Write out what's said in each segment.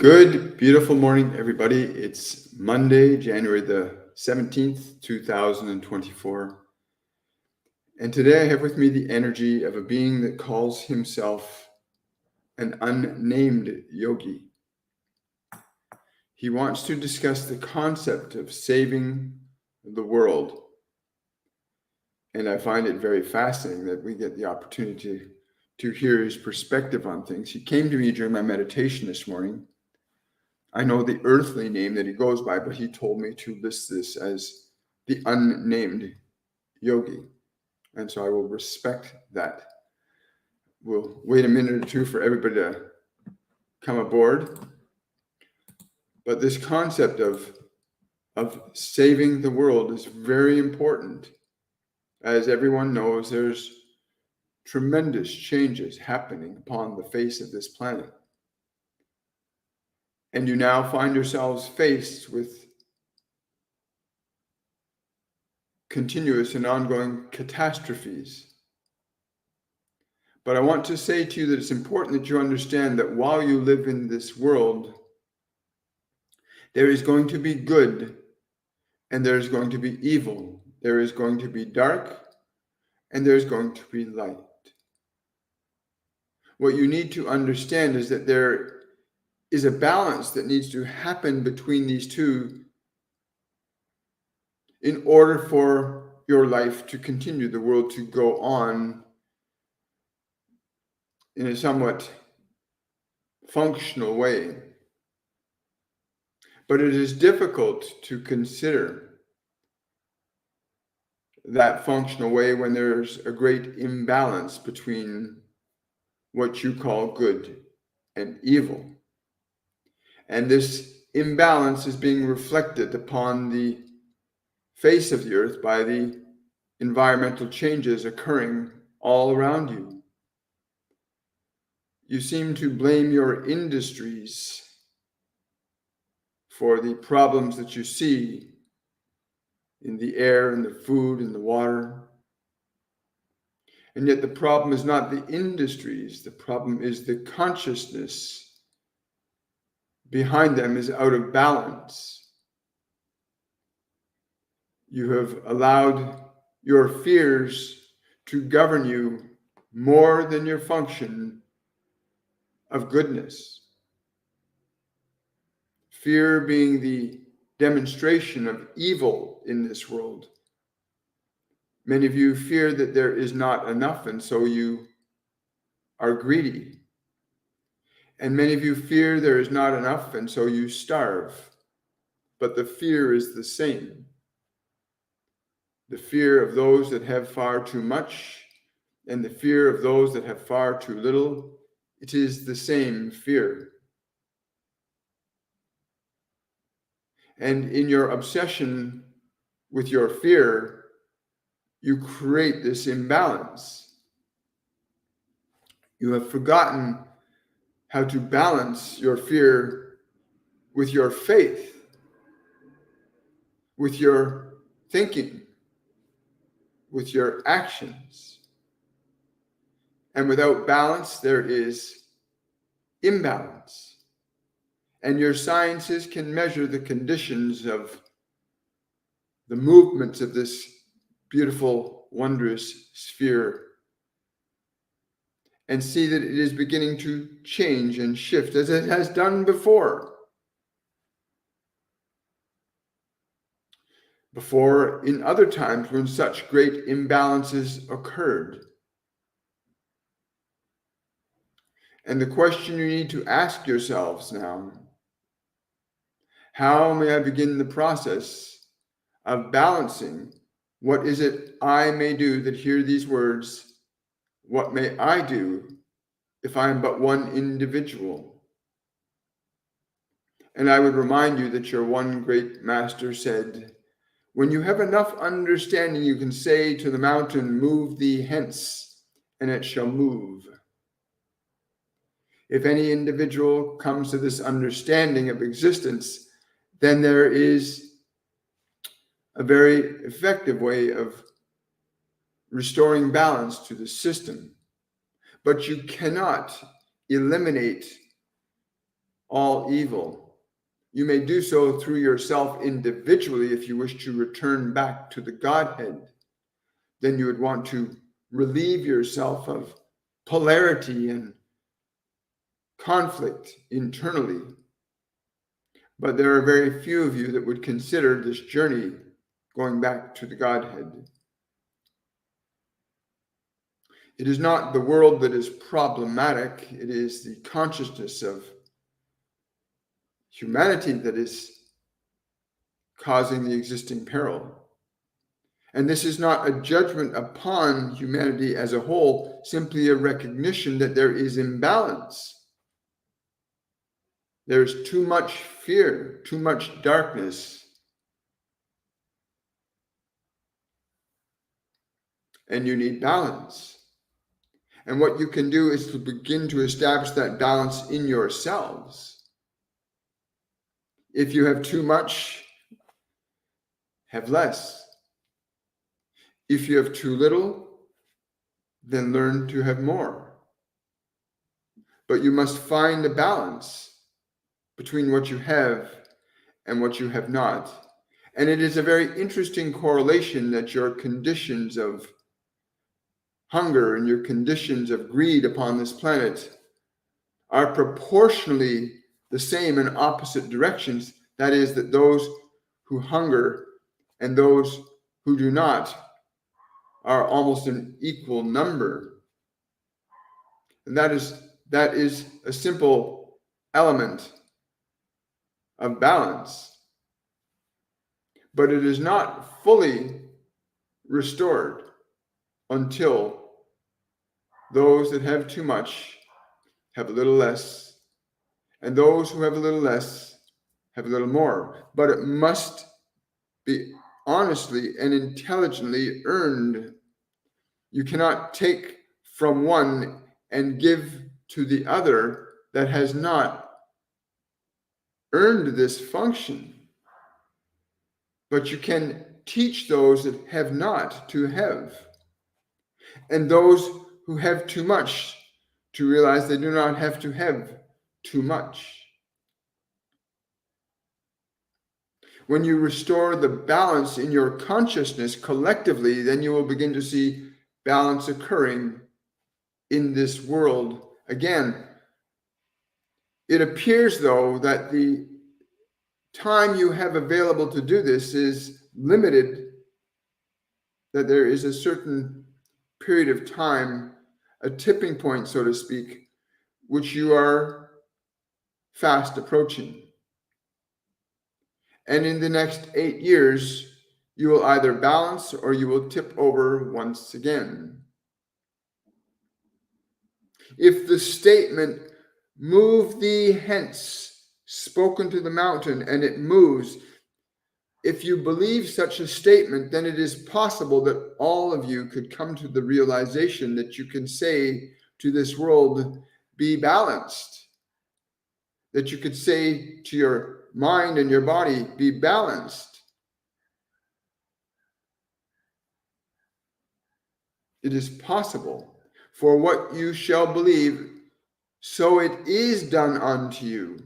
Good, beautiful morning, everybody. It's Monday, January the 17th, 2024. And today I have with me the energy of a being that calls himself an unnamed yogi. He wants to discuss the concept of saving the world. And I find it very fascinating that we get the opportunity to hear his perspective on things. He came to me during my meditation this morning. I know the earthly name that he goes by, but he told me to list this as the unnamed yogi. And so I will respect that. We'll wait a minute or two for everybody to come aboard. But this concept of saving the world is very important. As everyone knows, there's tremendous changes happening upon the face of this planet. And you now find yourselves faced with continuous and ongoing catastrophes. But I want to say to you that it's important that you understand that while you live in this world, there is going to be good and there is going to be evil. There is going to be dark and there is going to be light. What you need to understand is that there is a balance that needs to happen between these two in order for your life to continue, the world to go on in a somewhat functional way. But it is difficult to consider that functional way when there's a great imbalance between what you call good and evil. And this imbalance is being reflected upon the face of the earth by the environmental changes occurring all around you. You seem to blame your industries for the problems that you see in the air and the food and the water. And yet the problem is not the industries. The problem is the consciousness behind them is out of balance. You have allowed your fears to govern you more than your function of goodness. Fear being the demonstration of evil in this world. Many of you fear that there is not enough, and so you are greedy. And many of you fear there is not enough, and so you starve. But the fear is the same. The fear of those that have far too much, and the fear of those that have far too little, it is the same fear. And in your obsession with your fear, you create this imbalance. You have forgotten how to balance your fear with your faith, with your thinking, with your actions. And without balance, there is imbalance. And your sciences can measure the conditions of the movements of this beautiful, wondrous sphere and see that it is beginning to change and shift as it has done before. Before, in other times when such great imbalances occurred. And the question you need to ask yourselves now, how may I begin the process of balancing? What is it I may do that hear these words? What may I do if I am but one individual? And I would remind you that your one great master said, when you have enough understanding, you can say to the mountain, move thee hence, and it shall move. If any individual comes to this understanding of existence, then there is a very effective way of restoring balance to the system. But you cannot eliminate all evil. You may do so through yourself individually if you wish to return back to the Godhead. Then you would want to relieve yourself of polarity and conflict internally. But there are very few of you that would consider this journey going back to the Godhead. It is not the world that is problematic, it is the consciousness of humanity that is causing the existing peril. And this is not a judgment upon humanity as a whole, simply a recognition that there is imbalance. There's too much fear, too much darkness. And you need balance. And what you can do is to begin to establish that balance in yourselves. If you have too much, have less. If you have too little, then learn to have more. But you must find a balance between what you have and what you have not. And it is a very interesting correlation that your conditions of hunger and your conditions of greed upon this planet are proportionally the same in opposite directions. That is, that those who hunger and those who do not are almost an equal number. And that is a simple element of balance. But it is not fully restored until those that have too much have a little less, and those who have a little less have a little more. But it must be honestly and intelligently earned. You cannot take from one and give to the other that has not earned this function. But you can teach those that have not to have, and those who have too much to realize they do not have to have too much. When you restore the balance in your consciousness collectively, then you will begin to see balance occurring in this world. Again, it appears, though, that the time you have available to do this is limited, that there is a certain period of time, a tipping point, so to speak, which you are fast approaching. And in the next 8 years, you will either balance or you will tip over once again. If the statement, "Move thee hence," spoken to the mountain and it moves, if you believe such a statement, then it is possible that all of you could come to the realization that you can say to this world, "Be balanced." That you could say to your mind and your body, "Be balanced." It is possible. For what you shall believe, so it is done unto you.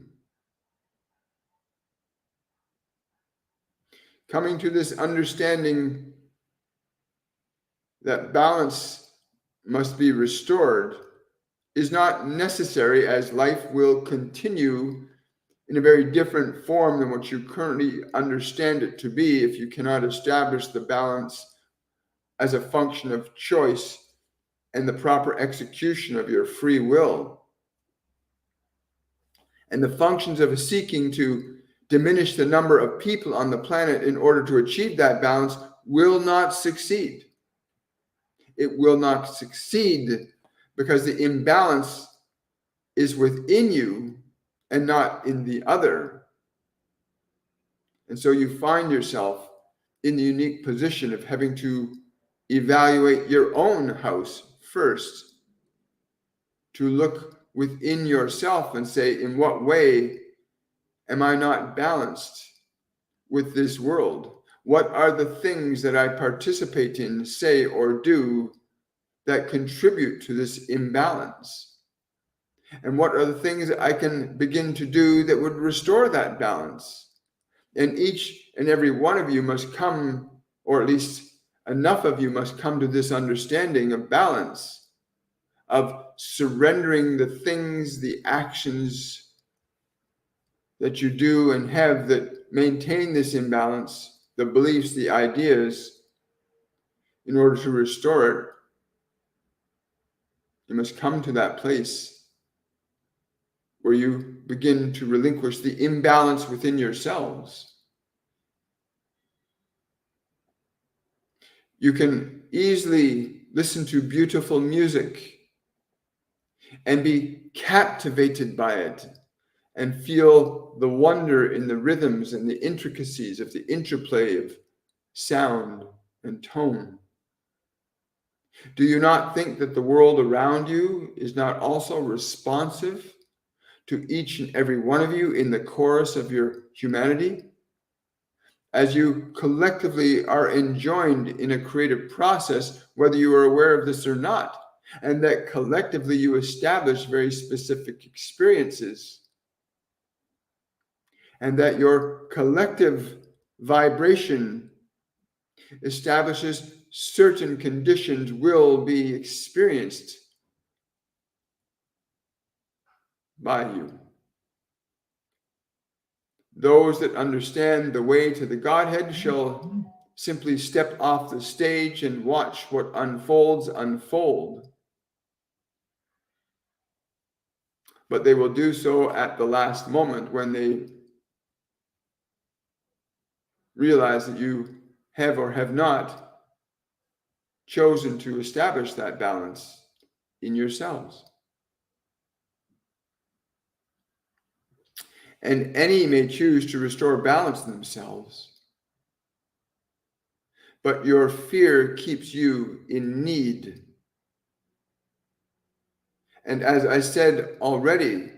Coming to this understanding that balance must be restored is not necessary, as life will continue in a very different form than what you currently understand it to be if you cannot establish the balance as a function of choice and the proper execution of your free will. And the functions of seeking to diminish the number of people on the planet in order to achieve that balance will not succeed. It will not succeed because the imbalance is within you and not in the other. And so you find yourself in the unique position of having to evaluate your own house first, to look within yourself and say, in what way am I not balanced with this world? What are the things that I participate in, say, or do that contribute to this imbalance? And what are the things that I can begin to do that would restore that balance? And each and every one of you must come, or at least enough of you must come to this understanding of balance, of surrendering the things, the actions that you do and have that maintain this imbalance, the beliefs, the ideas. In order to restore it, you must come to that place where you begin to relinquish the imbalance within yourselves. You can easily listen to beautiful music and be captivated by it and feel the wonder in the rhythms and the intricacies of the interplay of sound and tone. Do you not think that the world around you is not also responsive to each and every one of you in the chorus of your humanity? As you collectively are enjoined in a creative process, whether you are aware of this or not, and that collectively you establish very specific experiences, and that your collective vibration establishes certain conditions will be experienced by you. Those that understand the way to the Godhead shall simply step off the stage and watch what unfolds unfold. But they will do so at the last moment when they realize that you have or have not chosen to establish that balance in yourselves. And any may choose to restore balance themselves, but your fear keeps you in need. And as I said already,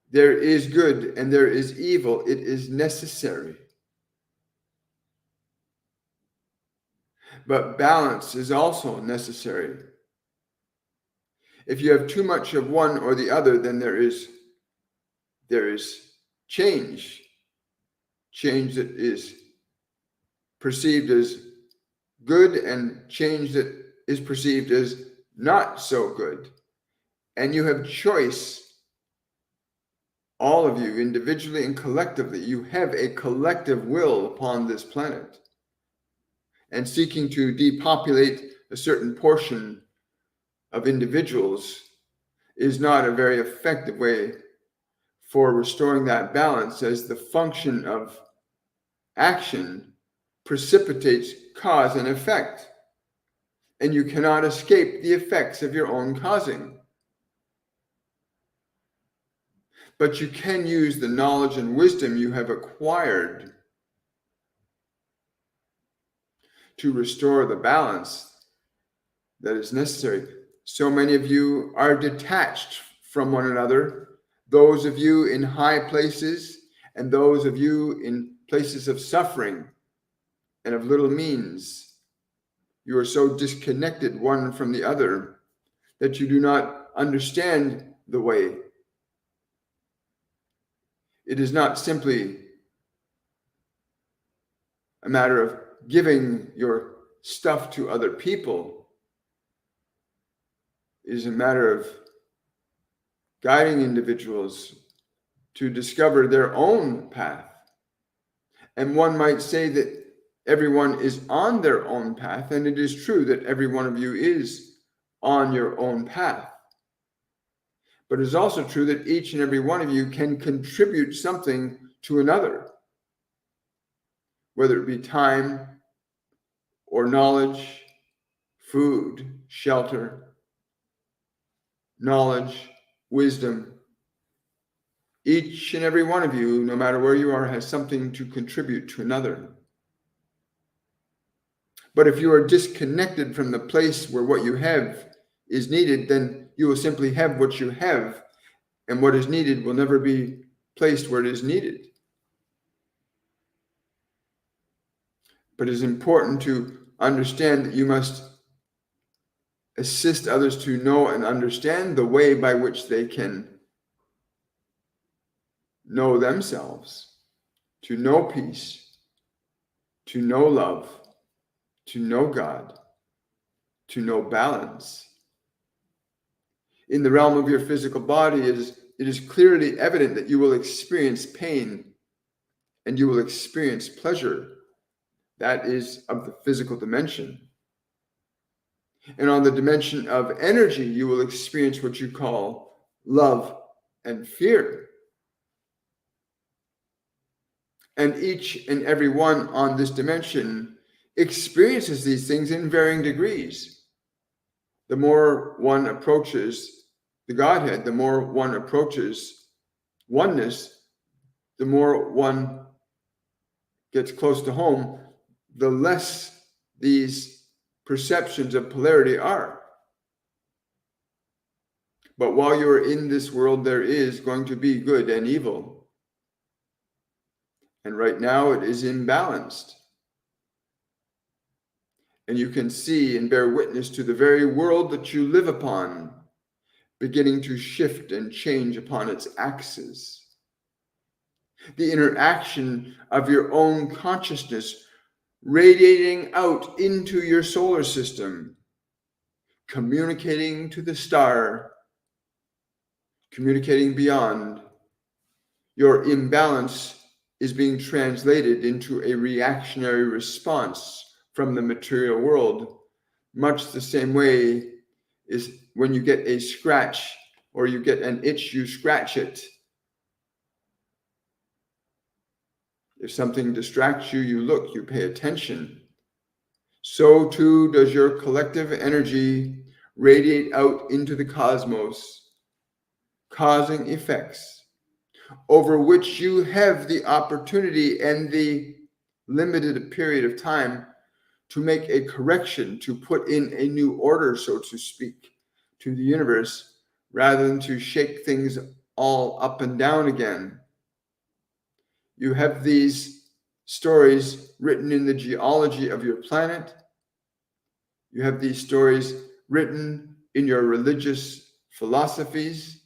there is good and there is evil. It is necessary. But balance is also necessary. If you have too much of one or the other, then there is change that is perceived as good and change that is perceived as not so good. And you have choice, all of you, individually and collectively. You have a collective will upon this planet. And seeking to depopulate a certain portion of individuals is not a very effective way for restoring that balance, as the function of action precipitates cause and effect, and you cannot escape the effects of your own causing. But you can use the knowledge and wisdom you have acquired to restore the balance that is necessary. So many of you are detached from one another, those of you in high places and those of you in places of suffering and of little means. You are so disconnected one from the other that you do not understand the way. It is not simply a matter of giving your stuff to other people. It is a matter of guiding individuals to discover their own path. And one might say that everyone is on their own path, and it is true that every one of you is on your own path. But it is also true that each and every one of you can contribute something to another, whether it be time or knowledge, food, shelter, knowledge, wisdom. Each and every one of you, no matter where you are, has something to contribute to another. But if you are disconnected from the place where what you have is needed, then you will simply have what you have, and what is needed will never be placed where it is needed. But it is important to understand that you must assist others to know and understand the way by which they can know themselves, to know peace, to know love, to know God, to know balance. In the realm of your physical body, it is clearly evident that you will experience pain and you will experience pleasure. That is of the physical dimension. And on the dimension of energy, you will experience what you call love and fear. And each and every one on this dimension experiences these things in varying degrees. The more one approaches the Godhead, the more one approaches oneness, the more one gets close to home, the less these perceptions of polarity are. But while you're in this world, there is going to be good and evil. And right now it is imbalanced. And you can see and bear witness to the very world that you live upon beginning to shift and change upon its axis. The interaction of your own consciousness radiating out into your solar system, communicating to the star, communicating beyond. Your imbalance is being translated into a reactionary response from the material world, much the same way is when you get a scratch or you get an itch, you scratch it. If something distracts you, you look, you pay attention. So too does your collective energy radiate out into the cosmos, causing effects over which you have the opportunity and the limited period of time to make a correction, to put in a new order, so to speak, to the universe, rather than to shake things all up and down again. You have these stories written in the geology of your planet. You have these stories written in your religious philosophies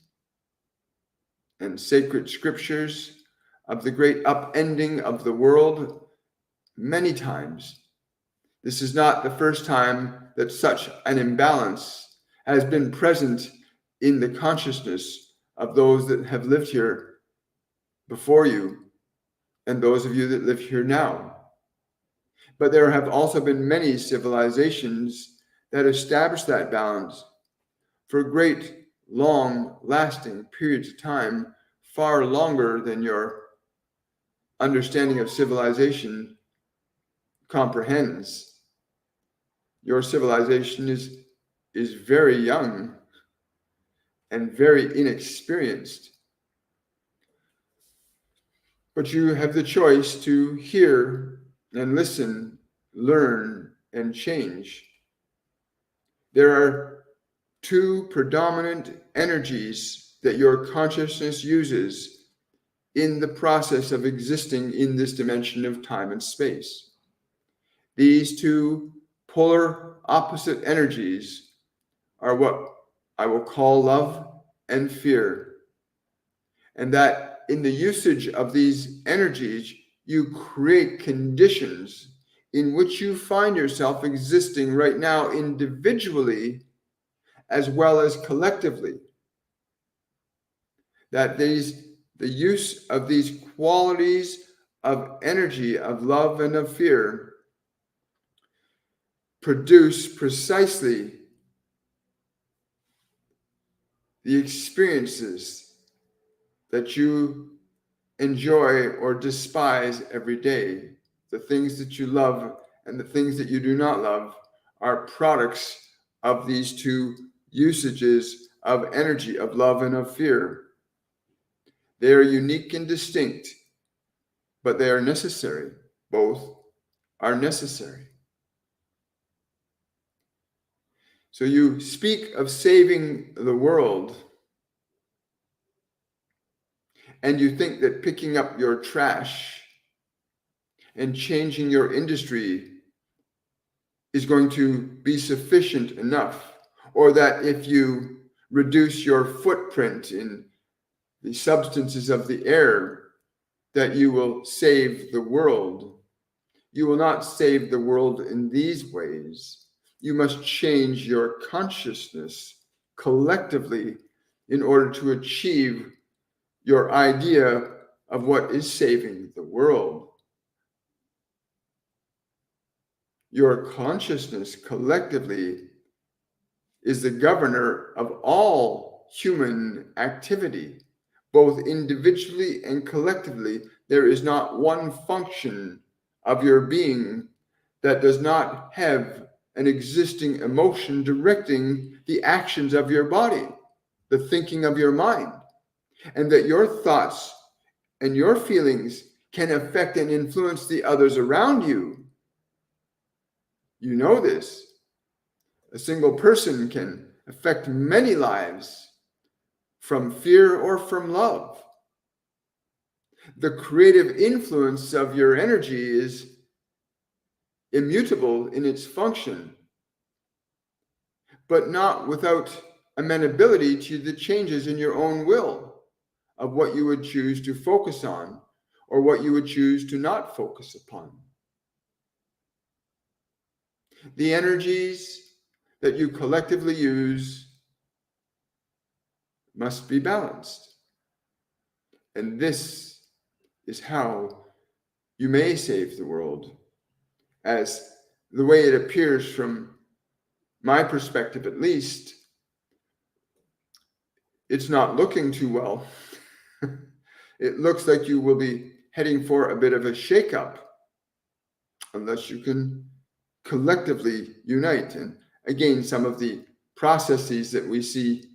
and sacred scriptures of the great upending of the world many times. This is not the first time that such an imbalance has been present in the consciousness of those that have lived here before you and those of you that live here now. But there have also been many civilizations that established that balance for great, long-lasting periods of time, far longer than your understanding of civilization comprehends. Your civilization is very young and very inexperienced. But you have the choice to hear and listen, learn and change. There are two predominant energies that your consciousness uses in the process of existing in this dimension of time and space. These two polar opposite energies are what I will call love and fear. And that in the usage of these energies, you create conditions in which you find yourself existing right now individually as well as collectively. That the use of these qualities of energy, of love and of fear, produce precisely the experiences that you enjoy or despise every day. The things that you love and the things that you do not love are products of these two usages of energy, of love and of fear. They are unique and distinct, but they are necessary. Both are necessary. So you speak of saving the world, and you think that picking up your trash and changing your industry is going to be sufficient enough, or that if you reduce your footprint in the substances of the air, that you will save the world. You will not save the world in these ways. You must change your consciousness collectively in order to achieve your idea of what is saving the world. Your consciousness collectively is the governor of all human activity, both individually and collectively. There is not one function of your being that does not have an existing emotion directing the actions of your body, the thinking of your mind, and that your thoughts and your feelings can affect and influence the others around you. You know this. A single person can affect many lives from fear or from love. The creative influence of your energy is immutable in its function, but not without amenability to the changes in your own will of what you would choose to focus on or what you would choose to not focus upon. The energies that you collectively use must be balanced. And this is how you may save the world, as the way it appears from my perspective at least. It's not looking too well. It looks like you will be heading for a bit of a shakeup unless you can collectively unite. And again, some of the processes that we see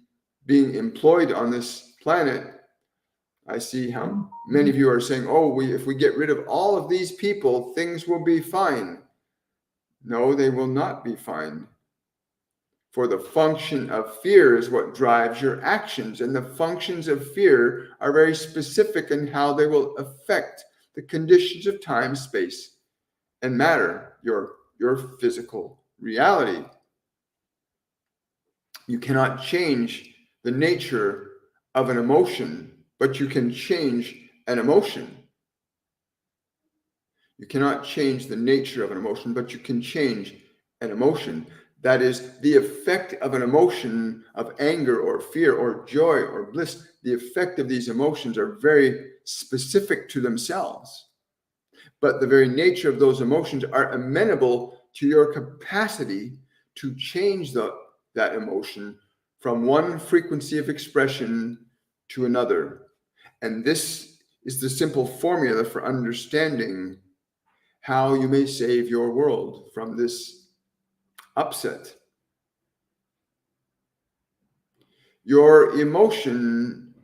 being employed on this planet, I see how many of you are saying, oh, if we get rid of all of these people, things will be fine. No, they will not be fine. For the function of fear is what drives your actions. And the functions of fear are very specific in how they will affect the conditions of time, space, and matter, your physical reality. You cannot change the nature of an emotion, but you can change an emotion. You cannot change the nature of an emotion, but you can change an emotion. That is, the effect of an emotion of anger or fear or joy or bliss. The effect of these emotions are very specific to themselves. But the very nature of those emotions are amenable to your capacity to change that emotion from one frequency of expression to another. And this is the simple formula for understanding how you may save your world from this upset. Your emotion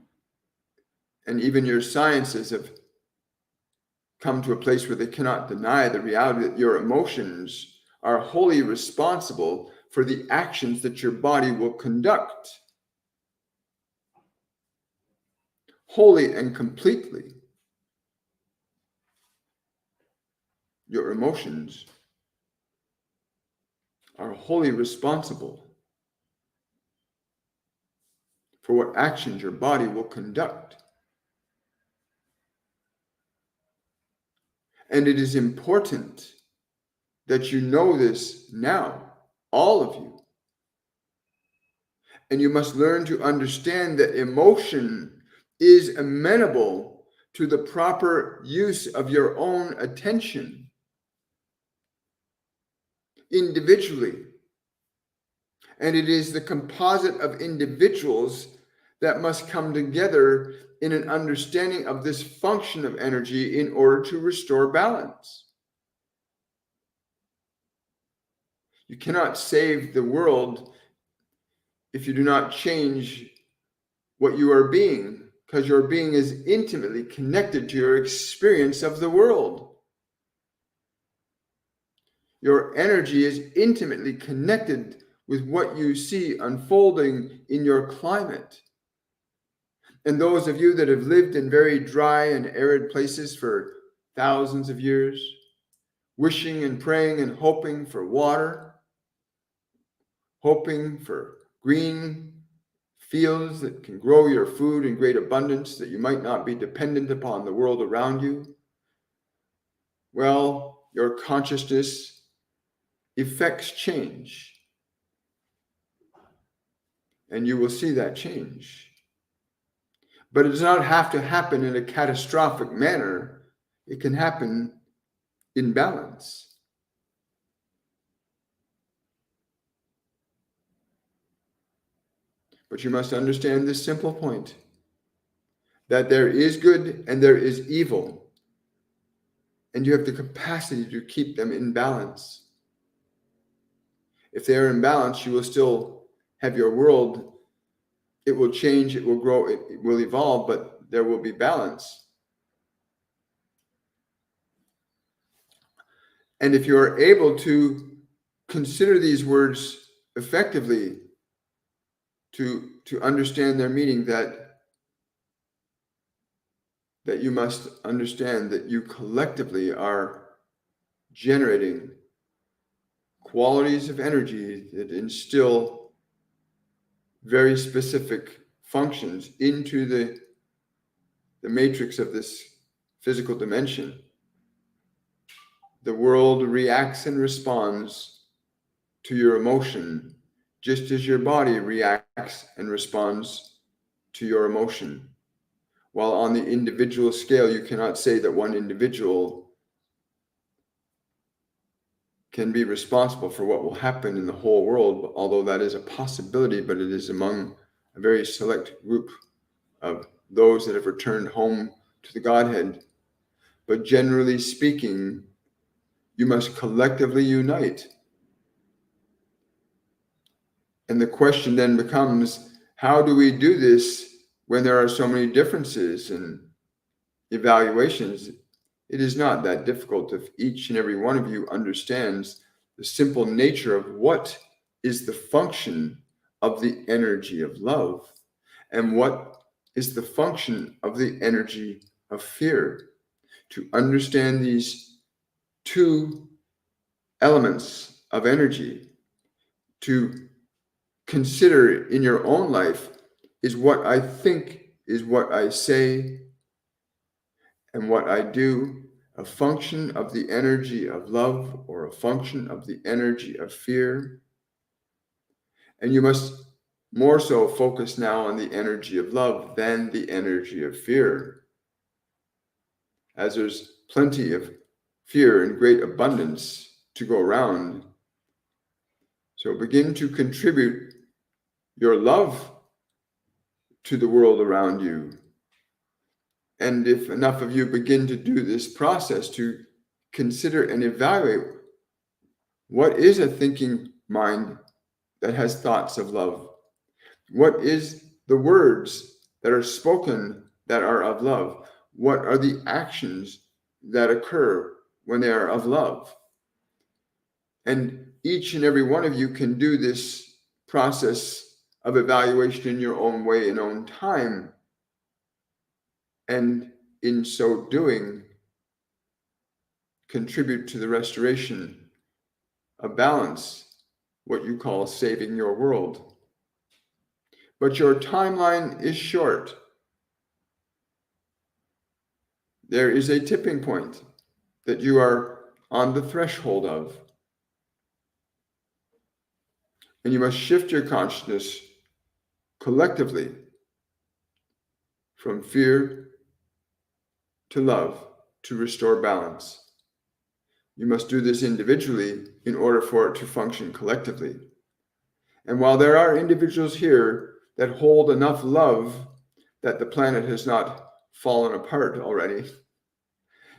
and even your sciences have come to a place where they cannot deny the reality that your emotions are wholly responsible for the actions that your body will conduct. Wholly and completely. Your emotions are wholly responsible for what actions your body will conduct. And it is important that you know this now, all of you. And you must learn to understand that emotion is amenable to the proper use of your own attention individually. And it is the composite of individuals that must come together in an understanding of this function of energy in order to restore balance. You cannot save the world if you do not change what you are being, because your being is intimately connected to your experience of the world. Your energy is intimately connected with what you see unfolding in your climate. And those of you that have lived in very dry and arid places for thousands of years, wishing and praying and hoping for water, hoping for green fields that can grow your food in great abundance, that you might not be dependent upon the world around you, well, your consciousness effects change, and you will see that change. But it does not have to happen in a catastrophic manner. It can happen in balance. But you must understand this simple point, that there is good and there is evil, and you have the capacity to keep them in balance. If they are in balance, you will still have your world. It will change, it will grow, it will evolve, but there will be balance. And if you are able to consider these words effectively, to understand their meaning, that you must understand that you collectively are generating qualities of energy that instill very specific functions into the matrix of this physical dimension. The world reacts and responds to your emotion, just as your body reacts and responds to your emotion. While on the individual scale, you cannot say that one individual can be responsible for what will happen in the whole world, although that is a possibility, but it is among a very select group of those that have returned home to the Godhead. But generally speaking, you must collectively unite. And the question then becomes, how do we do this when there are so many differences and evaluations? It is not that difficult if each and every one of you understands the simple nature of what is the function of the energy of love and what is the function of the energy of fear. To understand these two elements of energy, to consider in your own life, is what I think, is what I say, and what I do a function of the energy of love or a function of the energy of fear? And you must more so focus now on the energy of love than the energy of fear, as there's plenty of fear in great abundance to go around. So begin to contribute your love to the world around you. And if enough of you begin to do this process, to consider and evaluate, what is a thinking mind that has thoughts of love? What is the words that are spoken that are of love? What are the actions that occur when they are of love? And each and every one of you can do this process of evaluation in your own way and own time. And in so doing, contribute to the restoration of balance, what you call saving your world. But your timeline is short. There is a tipping point that you are on the threshold of. And you must shift your consciousness collectively from fear to love to restore balance. You must do this individually in order for it to function collectively. And while there are individuals here that hold enough love that the planet has not fallen apart already,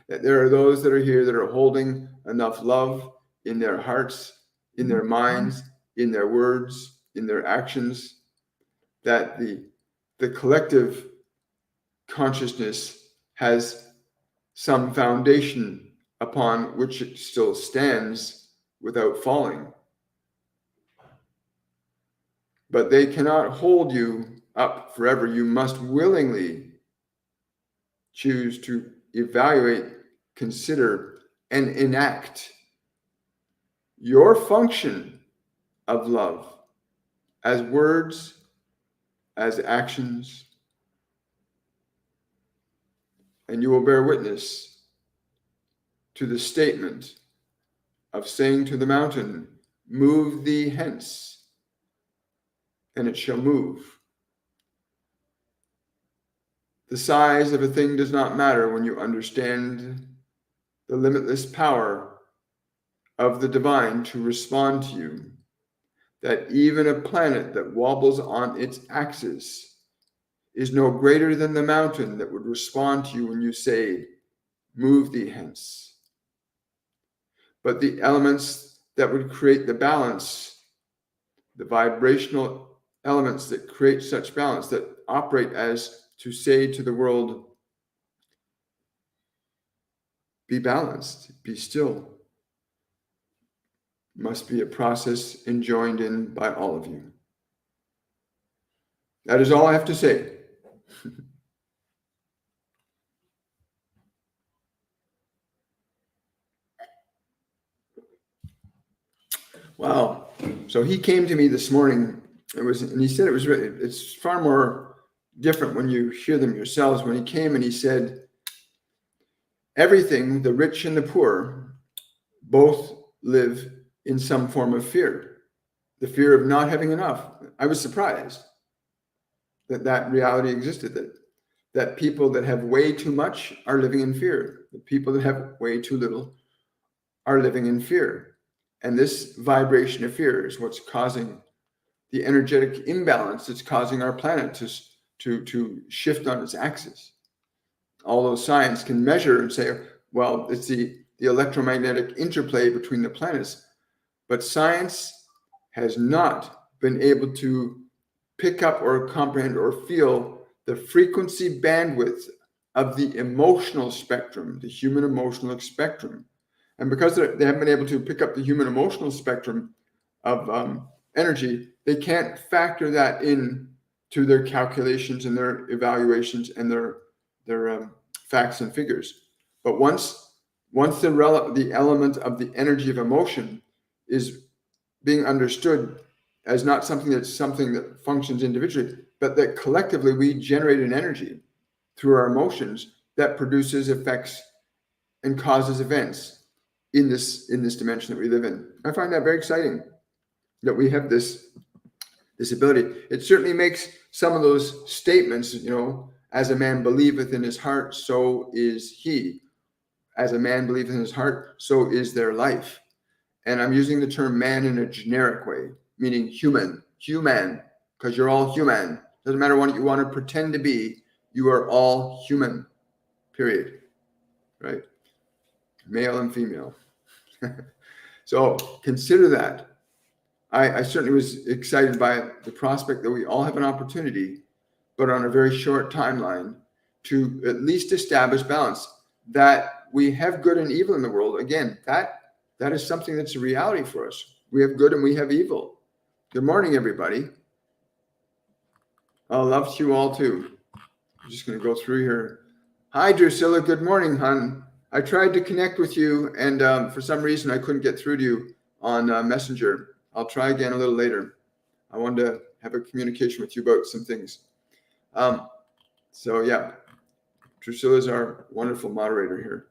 that there are those that are here that are holding enough love in their hearts, in their minds, in their words, in their actions, that the collective consciousness has some foundation upon which it still stands without falling. But they cannot hold you up forever. You must willingly choose to evaluate, consider, and enact your function of love as words, as actions, and you will bear witness to the statement of saying to the mountain, move thee hence, and it shall move. The size of a thing does not matter when you understand the limitless power of the divine to respond to you, that even a planet that wobbles on its axis is no greater than the mountain that would respond to you when you say, move thee hence. But the elements that would create the balance, the vibrational elements that create such balance, that operate as to say to the world, be balanced, be still, must be a process enjoined in by all of you. That is all I have to say. Wow. So he came to me this morning. And he said it's far more different when you hear them yourselves. When he came and he said, everything, the rich and the poor, both live in some form of fear. The fear of not having enough. I was surprised that reality existed, that people that have way too much are living in fear. The people that have way too little are living in fear. And this vibration of fear is what's causing the energetic imbalance that's causing our planet to shift on its axis. Although science can measure and say, well, it's the electromagnetic interplay between the planets, but science has not been able to pick up or comprehend or feel the frequency bandwidth of the emotional spectrum, the human emotional spectrum. And because they haven't been able to pick up the human emotional spectrum of energy, they can't factor that in to their calculations and their evaluations and their facts and figures. But once the element of the energy of emotion is being understood as not something that functions individually, but that collectively we generate an energy through our emotions that produces effects and causes events in this dimension that we live in. I find that very exciting that we have this ability. It certainly makes some of those statements, as a man believeth in his heart, so is he. As a man believeth in his heart, so is their life. And I'm using the term man in a generic way, meaning human, because you're all human. Doesn't matter what you want to pretend to be, you are all human, period. Right? Male and female. So consider that. I certainly was excited by the prospect that we all have an opportunity, but on a very short timeline, to at least establish balance, that we have good and evil in the world. Again, that is something that's a reality for us. We have good and we have evil. Good morning, everybody. I love you all too. I'm just going to go through here. Hi, Drusilla. Good morning, hon. I tried to connect with you, and for some reason I couldn't get through to you on Messenger. I'll try again a little later. I wanted to have a communication with you about some things. So yeah, Drusilla is our wonderful moderator here.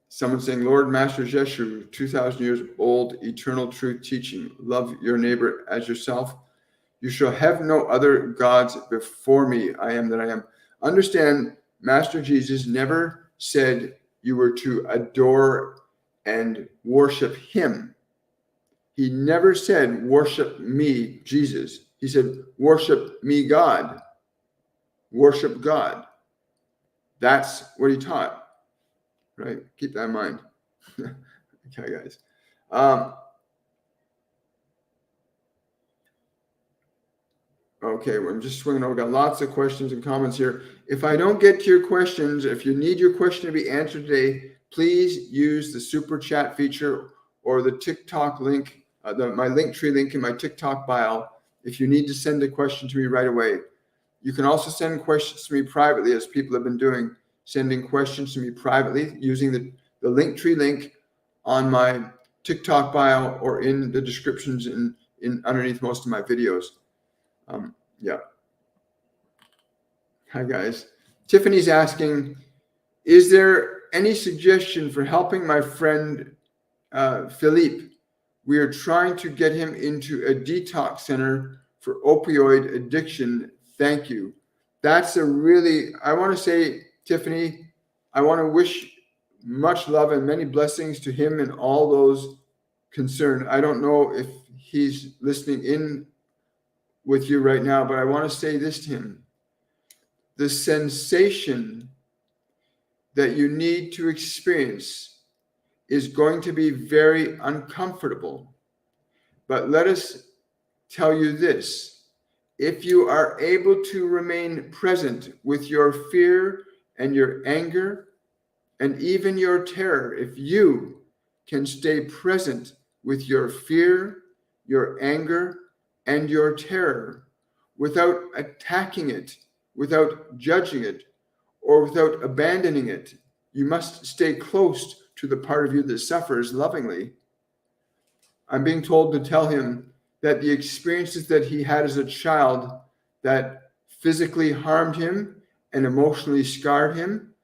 Someone saying, Lord Master Jeshu, 2,000 years old, eternal truth teaching, love your neighbor as yourself. You shall have no other gods before me. I am that I am. Understand, Master Jesus never said you were to adore and worship him. He never said, worship me, Jesus. He said, worship me, God. Worship God. That's what he taught. Right? Keep that in mind. Okay, guys. Okay, I'm just swinging over. Got lots of questions and comments here. If I don't get to your questions, if you need your question to be answered today, please use the super chat feature or the TikTok link, my Linktree link in my TikTok bio. If you need to send a question to me right away, you can also send questions to me privately, as people have been doing, sending questions to me privately using the Linktree link on my TikTok bio or in the descriptions in underneath most of my videos. Yeah. Hi, guys. Tiffany's asking, is there any suggestion for helping my friend Philippe? We are trying to get him into a detox center for opioid addiction. Thank you. That's I want to say, Tiffany, I want to wish much love and many blessings to him and all those concerned. I don't know if he's listening in with you right now, but I want to say this to him. The sensation that you need to experience is going to be very uncomfortable. But let us tell you this. If you are able to remain present with your fear and your anger and even your terror, if you can stay present with your fear, your anger, and your terror without attacking it, without judging it, or without abandoning it, you must stay close to the part of you that suffers lovingly. I'm being told to tell him that the experiences that he had as a child that physically harmed him and emotionally scarred him,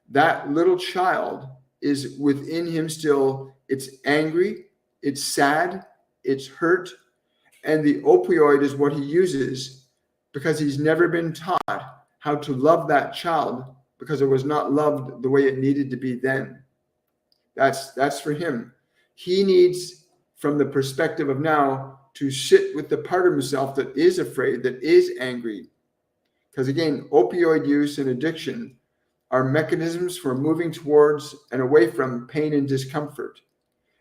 that little child is within him still. It's angry, it's sad, it's hurt, and the opioid is what he uses because he's never been taught how to love that child because it was not loved the way it needed to be then. That's for him. He needs, from the perspective of now, to sit with the part of himself that is afraid, that is angry. Because again, opioid use and addiction are mechanisms for moving towards and away from pain and discomfort.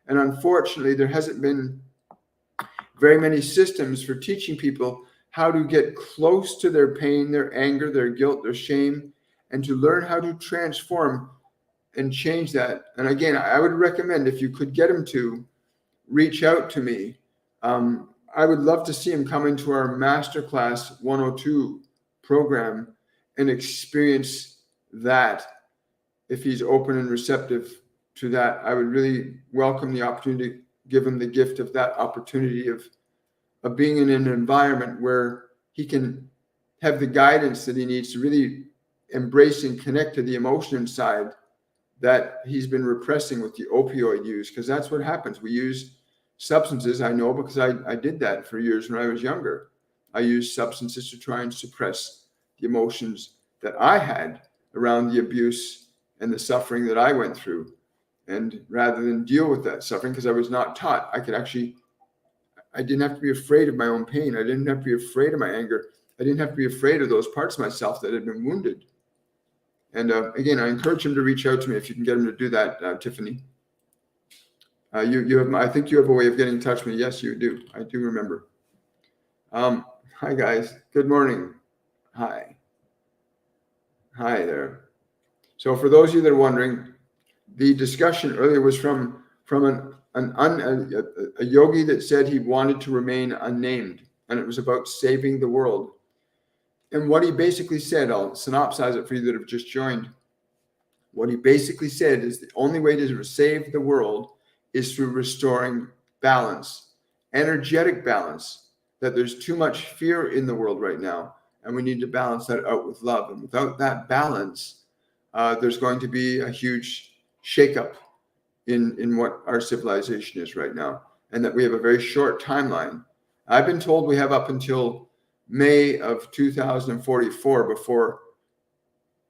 And unfortunately, there hasn't been very many systems for teaching people how to get close to their pain, their anger, their guilt, their shame, and to learn how to transform and change that. And again, I would recommend, if you could get him to reach out to me, I would love to see him come into our Masterclass 102 program and experience that. If he's open and receptive to that, I would really welcome the opportunity to give him the gift of that opportunity of being in an environment where he can have the guidance that he needs to really embrace and connect to the emotion inside that he's been repressing with the opioid use. Because that's what happens. We use substances. I know, because I did that for years when I was younger. I used substances to try and suppress the emotions that I had around the abuse and the suffering that I went through. And rather than deal with that suffering, because I was not taught, I didn't have to be afraid of my own pain. I didn't have to be afraid of my anger. I didn't have to be afraid of those parts of myself that had been wounded. And again, I encourage him to reach out to me if you can get him to do that, Tiffany. You have, I think you have a way of getting in touch with me. Yes, you do. I do remember. Hi, guys. Good morning. Hi. Hi there. So for those of you that are wondering, the discussion earlier was from a yogi that said he wanted to remain unnamed, and it was about saving the world. And what he basically said, I'll synopsize it for you that have just joined. What he basically said is the only way to save the world is through restoring balance, energetic balance, that there's too much fear in the world right now, and we need to balance that out with love. And without that balance, there's going to be a huge shakeup in what our civilization is right now, and that we have a very short timeline. I've been told we have up until May of 2044 before,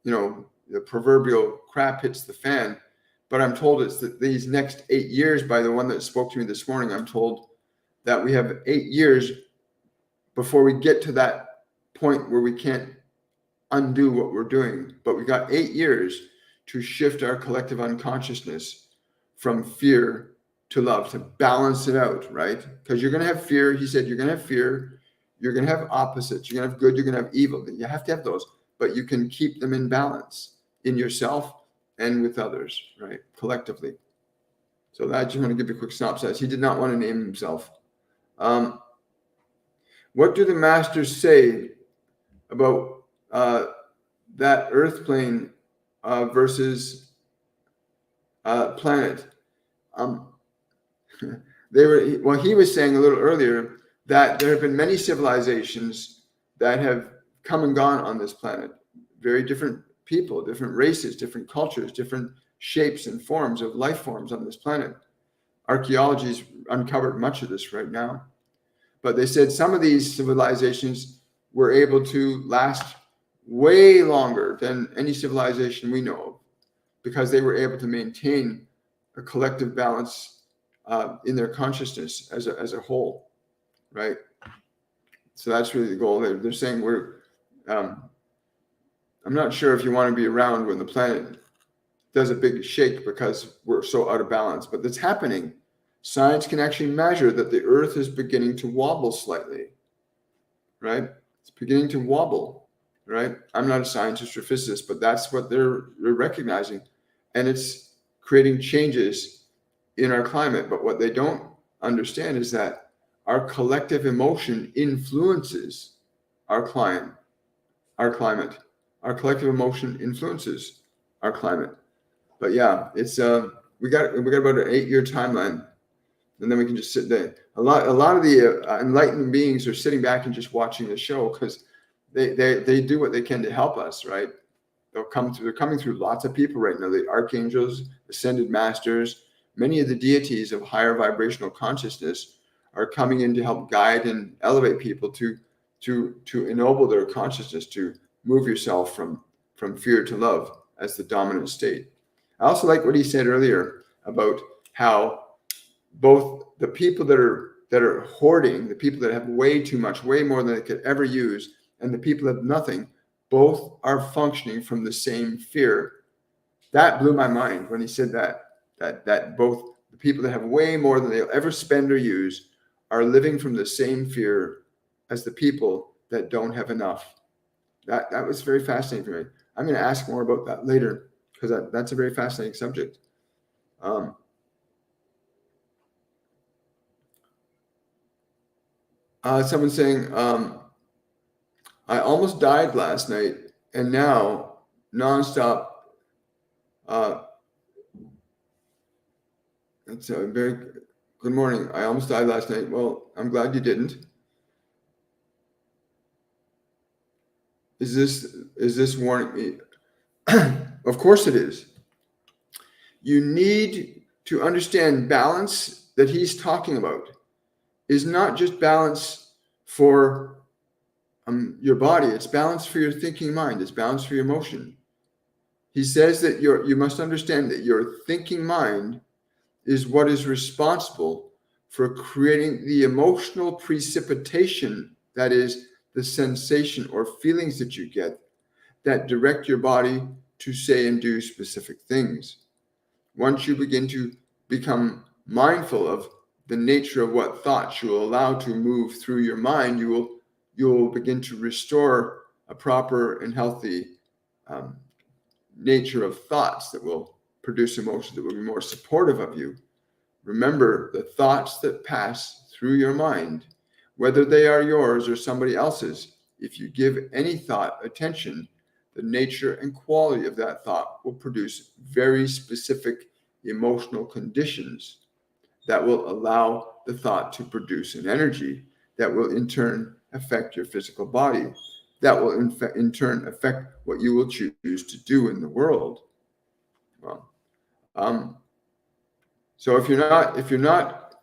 the proverbial crap hits the fan. But I'm told it's that these next 8 years, by the one that spoke to me this morning, I'm told that we have 8 years before we get to that point where we can't undo what we're doing. But we got 8 years to shift our collective unconsciousness from fear to love, to balance it out, right? Because you're going to have fear. He said, you're going to have fear. You're going to have opposites. You're going to have good. You're going to have evil. You have to have those, but you can keep them in balance in yourself and with others, right? Collectively. So that, I just want to give you a quick synopsis. He did not want to name himself. What do the masters say about that earth plane versus planet? He was saying a little earlier that there have been many civilizations that have come and gone on this planet, very different people, different races, different cultures, different shapes and forms of life forms on this planet. Archaeology's uncovered much of this right now. But they said some of these civilizations were able to last way longer than any civilization we know of, because they were able to maintain a collective balance in their consciousness as a whole, right? So that's really the goal. They're saying I'm not sure if you want to be around when the planet does a big shake because we're so out of balance, but that's happening. Science can actually measure that the Earth is beginning to wobble slightly, right? It's beginning to wobble, right? I'm not a scientist or physicist, but that's what they're recognizing. And it's creating changes in our climate. But what they don't understand is that our collective emotion influences our climate. Our collective emotion influences our climate. But yeah, it's we got about an 8-year timeline, and then we can just sit there. A lot of the enlightened beings are sitting back and just watching the show because they do what they can to help us, right? They're coming through lots of people right now. The archangels, ascended masters, many of the deities of higher vibrational consciousness are coming in to help guide and elevate people to ennoble their consciousness, to move yourself from fear to love as the dominant state. I also like what he said earlier about how both the people that are hoarding, the people that have way too much, way more than they could ever use, and the people that have nothing, both are functioning from the same fear. That blew my mind when he said that both the people that have way more than they'll ever spend or use are living from the same fear as the people that don't have enough. That was very fascinating for me. I'm going to ask more about that later because that's a very fascinating subject. Someone's saying, I almost died last night and now nonstop. It's a very good morning. I almost died last night. Well, I'm glad you didn't. Is this warning me? Of course it is. You need to understand balance that he's talking about is not just balance for your body. It's balance for your thinking mind. It's balance for your emotion. He says that you must understand that your thinking mind is what is responsible for creating the emotional precipitation, that is, the sensation or feelings that you get that direct your body to say and do specific things. Once you begin to become mindful of the nature of what thoughts you will allow to move through your mind, you will begin to restore a proper and healthy nature of thoughts that will produce emotions that will be more supportive of you. Remember, the thoughts that pass through your mind, whether they are yours or somebody else's, if you give any thought attention, the nature and quality of that thought will produce very specific emotional conditions that will allow the thought to produce an energy that will in turn affect your physical body, that will in turn affect what you will choose to do in the world. Well, so if you're not,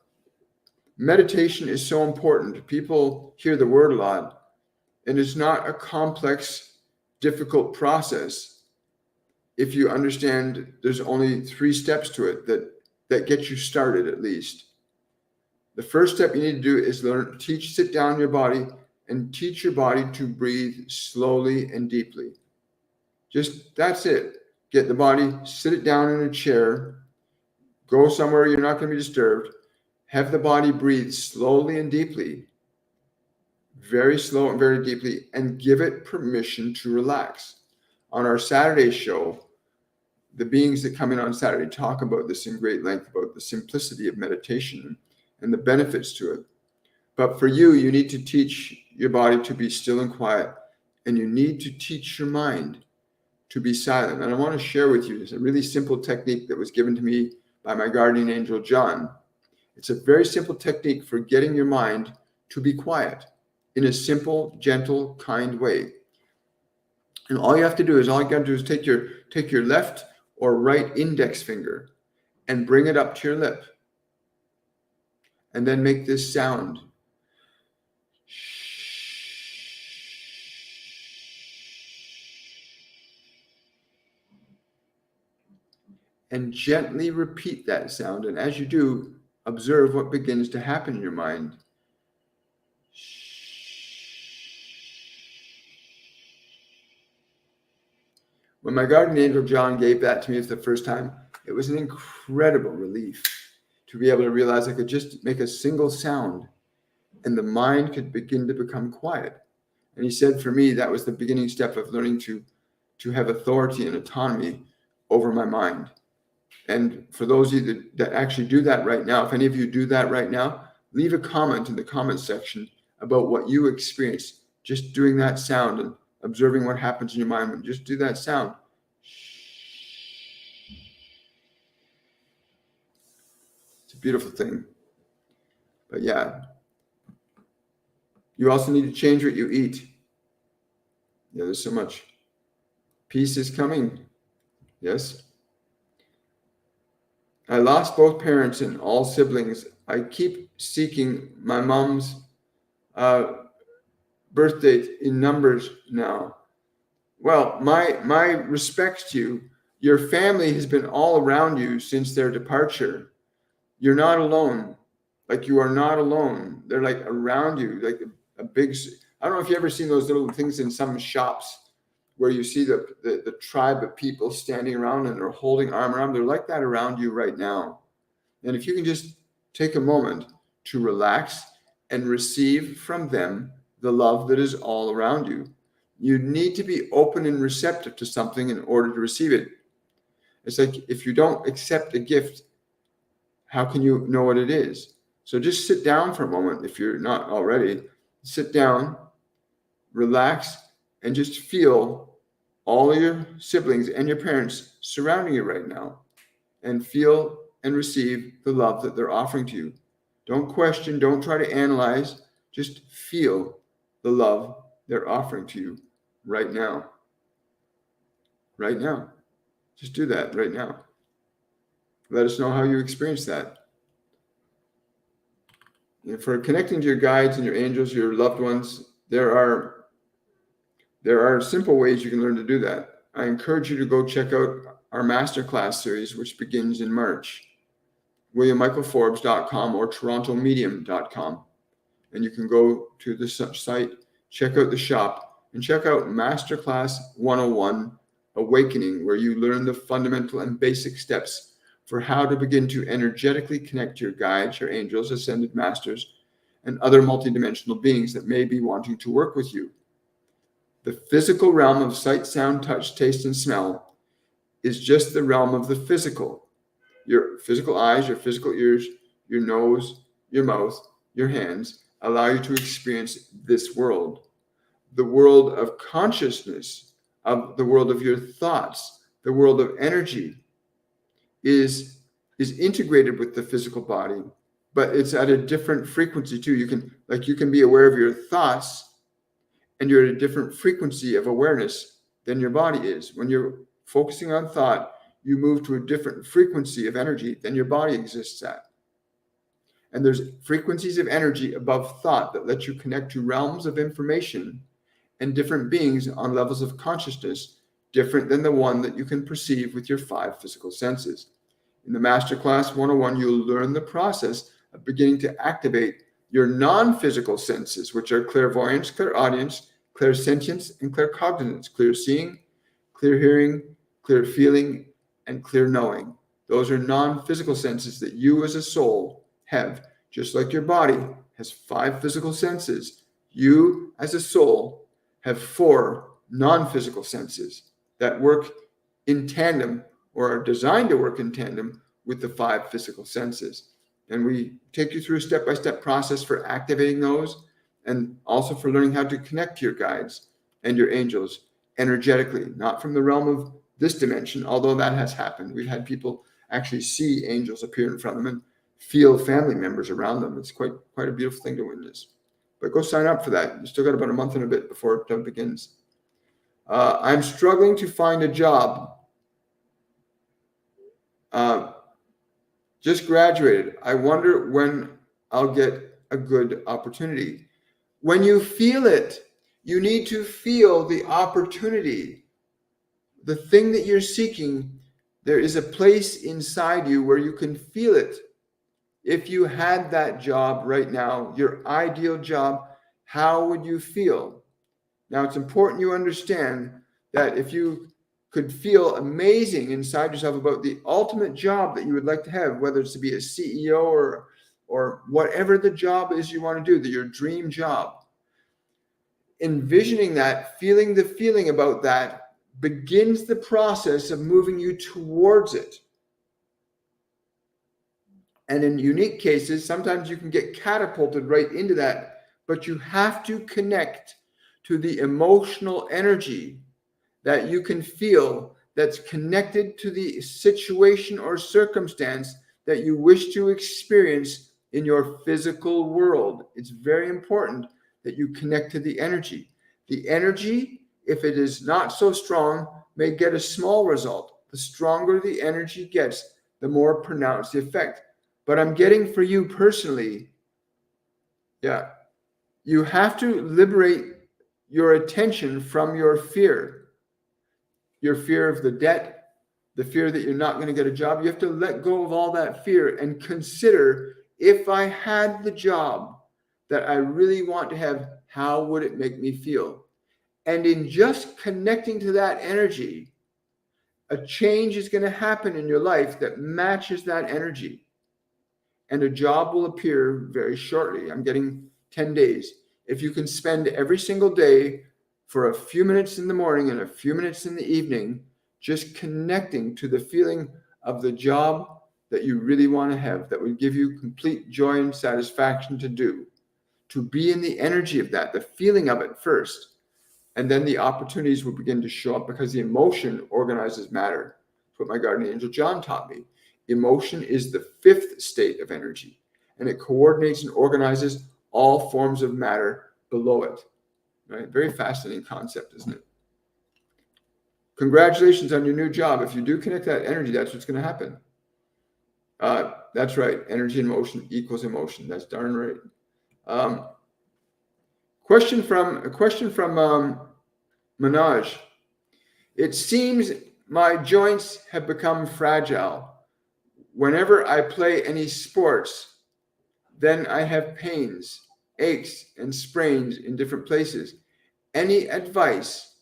meditation is so important. People hear the word a lot, and it's not a complex, difficult process. If you understand, there's only 3 steps to it that get you started at least. The first step you need to do is sit down your body and teach your body to breathe slowly and deeply. That's it. Get the body, sit it down in a chair, go somewhere you're not going to be disturbed. Have the body breathe slowly and deeply, very slow and very deeply, and give it permission to relax. On our Saturday show, the beings that come in on Saturday talk about this in great length, about the simplicity of meditation and the benefits to it. But for you, you need to teach your body to be still and quiet, and you need to teach your mind to be silent. And I want to share with you a really simple technique that was given to me by my guardian angel, John. It's a very simple technique for getting your mind to be quiet in a simple, gentle, kind way. And all you got to do is take your left or right index finger and bring it up to your lip. And then make this sound. And gently repeat that sound. And as you do, observe what begins to happen in your mind. When my guardian angel John gave that to me for the first time, it was an incredible relief to be able to realize I could just make a single sound and the mind could begin to become quiet. And he said for me, that was the beginning step of learning to have authority and autonomy over my mind. And for those of you that actually do that right now, if any of you do that right now, leave a comment in the comment section about what you experience just doing that sound and observing what happens in your mind when you just do that sound. It's a beautiful thing. But yeah, you also need to change what you eat. Yeah, there's so much. Peace is coming. Yes. I lost both parents and all siblings. I keep seeking my mom's birth date in numbers now. Well, my respects to you. Your family has been all around you since their departure. You're not alone. Like, you are not alone. They're like around you, like a big. I don't know if you've ever seen those little things in some shops where you see the tribe of people standing around and they're holding arm around. They're like that around you right now. And if you can just take a moment to relax and receive from them the love that is all around you. You need to be open and receptive to something in order to receive it. It's like if you don't accept a gift, how can you know what it is? So just sit down for a moment. If you're not already, sit down, relax, and just feel all of your siblings and your parents surrounding you right now, and feel and receive the love that they're offering to you. Don't question, don't try to analyze, just feel the love they're offering to you right now. Right now. Just do that right now. Let us know how you experience that. And for connecting to your guides and your angels, your loved ones, there are simple ways you can learn to do that. I encourage you to go check out our masterclass series, which begins in March, WilliamMichaelForbes.com or TorontoMedium.com. And you can go to the site, check out the shop, and check out Masterclass 101, Awakening, where you learn the fundamental and basic steps for how to begin to energetically connect to your guides, your angels, ascended masters, and other multidimensional beings that may be wanting to work with you. The physical realm of sight, sound, touch, taste, and smell is just the realm of the physical. Your physical eyes, your physical ears, your nose, your mouth, your hands allow you to experience this world. The world of consciousness, of the world of your thoughts, the world of energy is integrated with the physical body, but it's at a different frequency too. You can be aware of your thoughts, and you're at a different frequency of awareness than your body is. When you're focusing on thought, you move to a different frequency of energy than your body exists at. And there's frequencies of energy above thought that let you connect to realms of information and different beings on levels of consciousness different than the one that you can perceive with your 5 physical senses. In the Masterclass 101, you'll learn the process of beginning to activate your non-physical senses, which are clairvoyance, clairaudience, clairsentience, and claircognizance, clear seeing, clear hearing, clear feeling, and clear knowing. Those are non-physical senses that you as a soul have. Just like your body has 5 physical senses, you as a soul have 4 non-physical senses that work in tandem or are designed to work in tandem with the 5 physical senses. And we take you through a step-by-step process for activating those, and also for learning how to connect to your guides and your angels energetically, not from the realm of this dimension, although that has happened. We've had people actually see angels appear in front of them and feel family members around them. It's quite a beautiful thing to witness. but go sign up for that. You still got about a month and a bit before it begins. I'm struggling to find a job. Just graduated. I wonder when I'll get a good opportunity. When you feel it, you need to feel the opportunity. The thing that you're seeking, there is a place inside you where you can feel it. If you had that job right now, your ideal job, how would you feel? Now, it's important you understand that if you could feel amazing inside yourself about the ultimate job that you would like to have, whether it's to be a CEO or whatever the job is you want to do, your dream job, envisioning that, feeling the feeling about that begins the process of moving you towards it. And in unique cases, sometimes you can get catapulted right into that, but you have to connect to the emotional energy that you can feel that's connected to the situation or circumstance that you wish to experience in your physical world. It's very important that you connect to the energy. The energy, if it is not so strong, may get a small result. The stronger the energy gets, the more pronounced the effect. But I'm getting for you personally, you have to liberate your attention from your fear of the debt, the fear that you're not going to get a job. You have to let go of all that fear and consider, if I had the job that I really want to have, how would it make me feel? And in just connecting to that energy, a change is going to happen in your life that matches that energy. And a job will appear very shortly. I'm getting 10 days. If you can spend every single day for a few minutes in the morning and a few minutes in the evening, just connecting to the feeling of the job that you really want to have, that would give you complete joy and satisfaction to do, to be in the energy of that, the feeling of it first. And then the opportunities will begin to show up, because the emotion organizes matter. That's what my guardian angel John taught me. Emotion is the fifth state of energy, and it coordinates and organizes all forms of matter below it. Right? Very fascinating concept, isn't it? Congratulations on your new job. If you do connect that energy, that's what's going to happen. That's right. Energy and motion equals emotion. That's darn right. Question from Manoj. It seems my joints have become fragile. Whenever I play any sports, then I have pains, aches, and sprains in different places. Any advice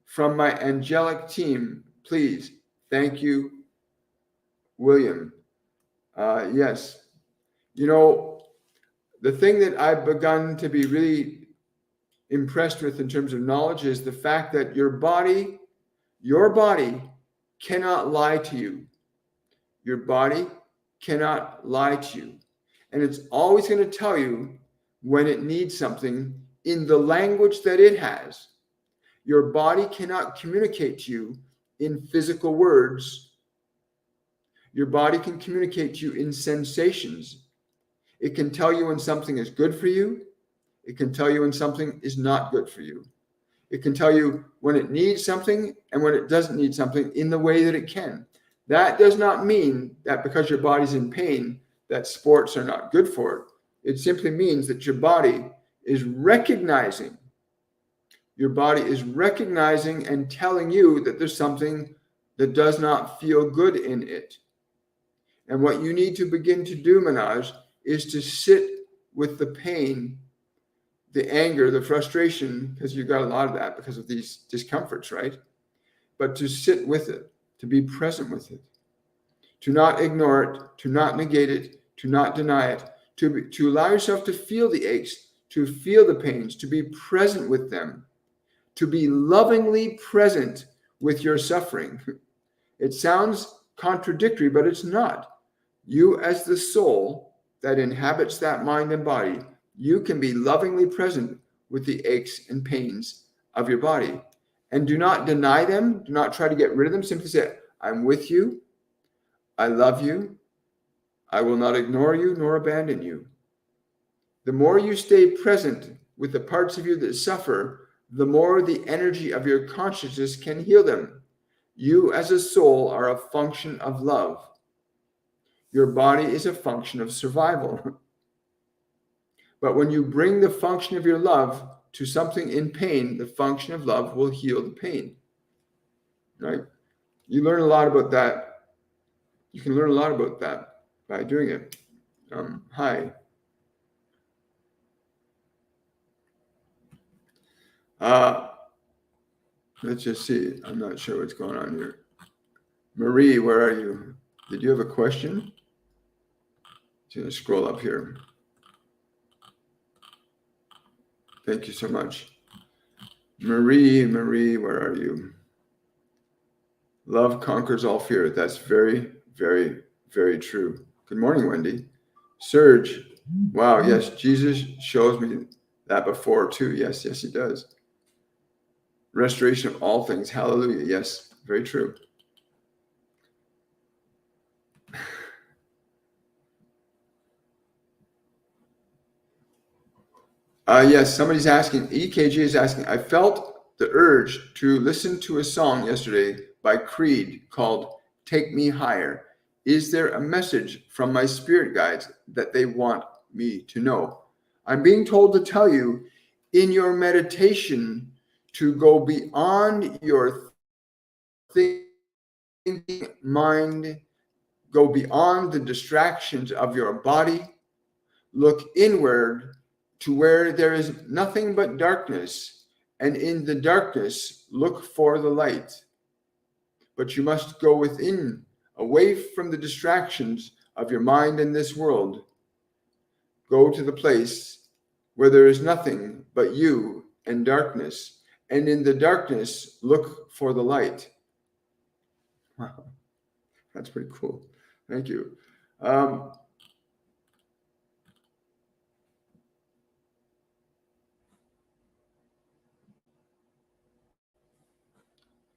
from my angelic team, please? Thank you, William. Yes. You know, the thing that I've begun to be really impressed with in terms of knowledge is the fact that your body cannot lie to you. Your body cannot lie to you. And it's always going to tell you when it needs something in the language that it has. Your body cannot communicate to you in physical words. Your body can communicate to you in sensations. It can tell you when something is good for you. It can tell you when something is not good for you. It can tell you when it needs something and when it doesn't need something in the way that it can. That does not mean that because your body's in pain, that sports are not good for it. It simply means that your body is recognizing. Your body is recognizing and telling you that there's something that does not feel good in it. And what you need to begin to do, Manoj, is to sit with the pain, the anger, the frustration, because you've got a lot of that because of these discomforts, right? But to sit with it, to be present with it, to not ignore it, to not negate it, to not deny it, to allow yourself to feel the aches, to feel the pains, to be present with them, to be lovingly present with your suffering. It sounds contradictory, but it's not. You, as the soul that inhabits that mind and body, you can be lovingly present with the aches and pains of your body. And do not deny them. Do not try to get rid of them. Simply say, I'm with you. I love you. I will not ignore you nor abandon you. The more you stay present with the parts of you that suffer, the more the energy of your consciousness can heal them. You as a soul are a function of love. Your body is a function of survival. But when you bring the function of your love to something in pain, the function of love will heal the pain. Right? You learn a lot about that. You can learn a lot about that by doing it. Hi. Let's just see. I'm not sure what's going on here. Marie, where are you? Did you have a question? I'm going to scroll up here. Thank you so much. Marie, where are you? Love conquers all fear. That's very, very, very true. Good morning, Wendy. Serge, wow, yes, Jesus shows me that before too. Yes, he does. Restoration of all things. Hallelujah. Yes, very true. Yes, somebody's asking, EKG is asking, I felt the urge to listen to a song yesterday by Creed called Take Me Higher. Is there a message from my spirit guides that they want me to know? I'm being told to tell you in your meditation to go beyond your thinking mind, go beyond the distractions of your body, look inward to where there is nothing but darkness, and in the darkness look for the light. But you must go within, away from the distractions of your mind in this world. Go to the place where there is nothing but you and darkness, and in the darkness look for the light. Wow, that's pretty cool. Thank you.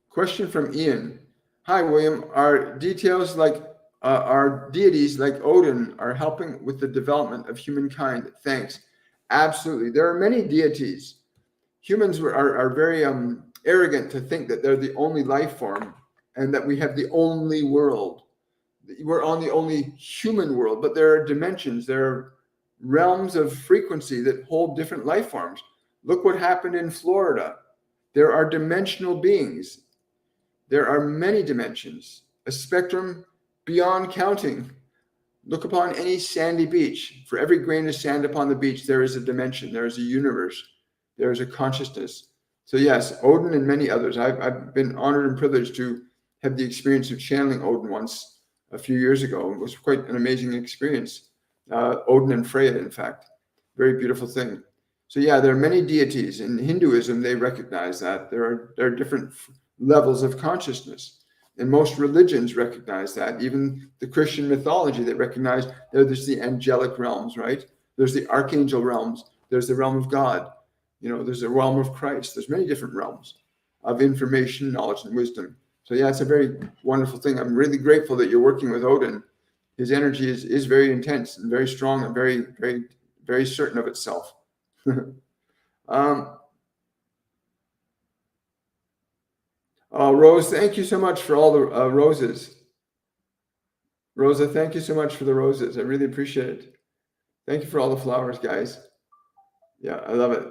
Question from Ian. Hi, William. Are deities like Odin are helping with the development of humankind? Thanks. Absolutely. There are many deities. Humans are very arrogant to think that they're the only life form and that we have the only world. We're on the only human world, but there are dimensions, there are realms of frequency that hold different life forms. Look what happened in Florida. There are dimensional beings. There are many dimensions, a spectrum beyond counting. Look upon any sandy beach. For every grain of sand upon the beach, there is a dimension, there is a universe, there is a consciousness. So yes, Odin and many others. I've been honored and privileged to have the experience of channeling Odin once a few years ago. It was quite an amazing experience. Odin and Freya, in fact. Very beautiful thing. So yeah, there are many deities. In Hinduism, they recognize that. There are different levels of consciousness. And most religions recognize that. Even the Christian mythology, they recognize there's the angelic realms, right? There's the archangel realms. There's the realm of God. There's the realm of Christ. There's many different realms of information, knowledge, and wisdom. So yeah, it's a very wonderful thing. I'm really grateful that you're working with Odin. His energy is very intense and very strong and very, very, very certain of itself. Rose, thank you so much for all the roses. Rosa, thank you so much for the roses. I really appreciate it. Thank you for all the flowers, guys. Yeah, I love it.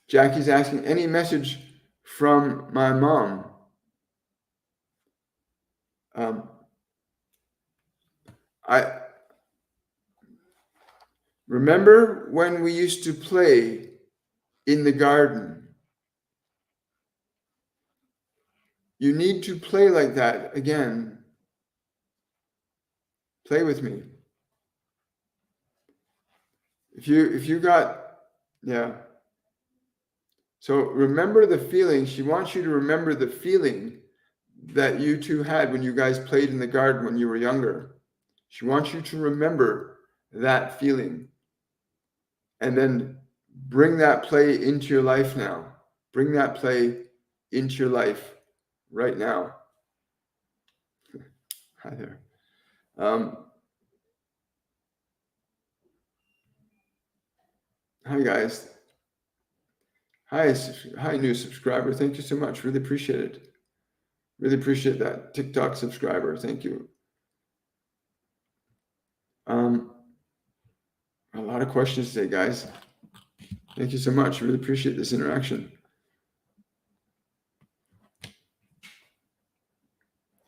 Jackie's asking, any message from my mom? I remember when we used to play in the garden. You need to play like that again. Play with me. If you got, yeah. So remember the feeling. She wants you to remember the feeling that you two had when you guys played in the garden when you were younger. She wants you to remember that feeling and then bring that play into your life now. Bring that play into your life right now. Hi there. Hi, guys. Hi, new subscriber. Thank you so much. Really appreciate it. Really appreciate that. TikTok subscriber. Thank you. A lot of questions today, guys. Thank you so much. Really appreciate this interaction.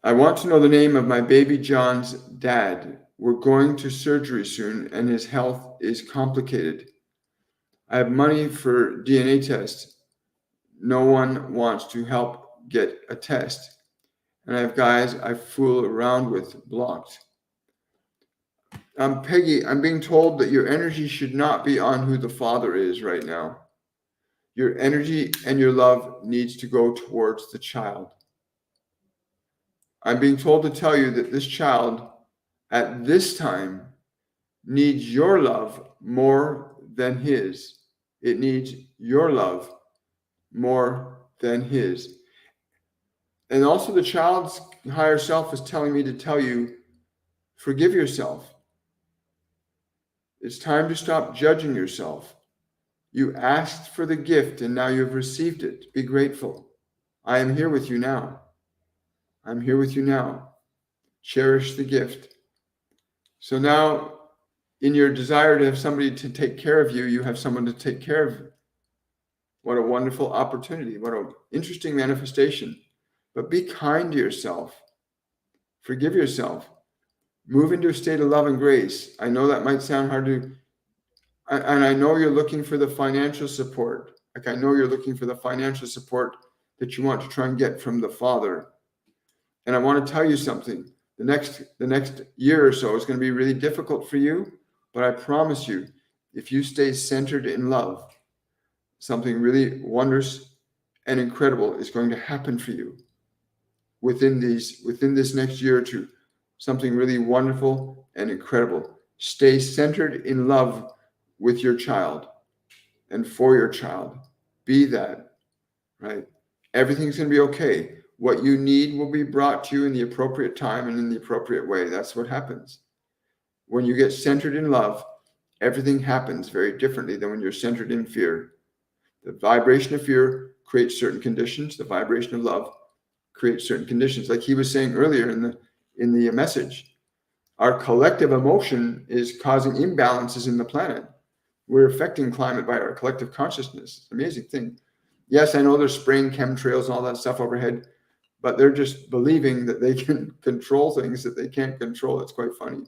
I want to know the name of my baby John's dad. We're going to surgery soon and his health is complicated. I have money for DNA test. No one wants to help get a test. And I have guys I fool around with blocked. Peggy, I'm being told that your energy should not be on who the father is right now. Your energy and your love needs to go towards the child. I'm being told to tell you that this child at this time needs your love more than his. It needs your love more than his. And also the child's higher self is telling me to tell you, forgive yourself. It's time to stop judging yourself. You asked for the gift and now you've received it. Be grateful. I am here with you now. I'm here with you now. Cherish the gift. So now, in your desire to have somebody to take care of you, you have someone to take care of you. What a wonderful opportunity. What an interesting manifestation. But be kind to yourself. Forgive yourself. Move into a state of love and grace. I know that might sound hard to, and I know you're looking for the financial support. Like I know you're looking for the financial support that you want to try and get from the Father. And I want to tell you something. The next year or so is going to be really difficult for you, but I promise you, if you stay centered in love, something really wondrous and incredible is going to happen for you within this next year or two. Something really wonderful and incredible. Stay centered in love with your child and for your child. Be that, right? Everything's going to be okay. What you need will be brought to you in the appropriate time and in the appropriate way. That's what happens. When you get centered in love, everything happens very differently than when you're centered in fear. The vibration of fear creates certain conditions. The vibration of love creates certain conditions. Like he was saying earlier in the message, our collective emotion is causing imbalances in the planet. We're affecting climate by our collective consciousness. It's an amazing thing. Yes, I know there's spraying chemtrails and all that stuff overhead, but they're just believing that they can control things that they can't control. It's quite funny.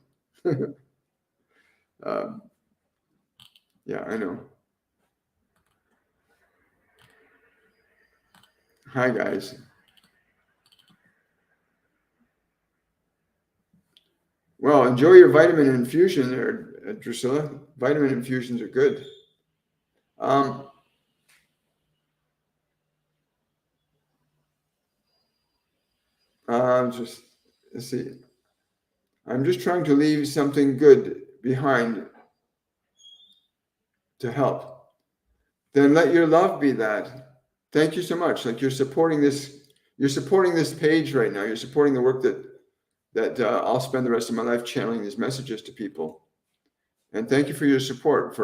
Yeah, I know. Hi, guys. Well, enjoy your vitamin infusion there, Drusilla. Vitamin infusions are good. Just let's see. I'm just trying to leave something good behind to help. Then let your love be that. Thank you so much. Like you're supporting this page right now. You're supporting the work that I'll spend the rest of my life channeling these messages to people. And thank you for your support.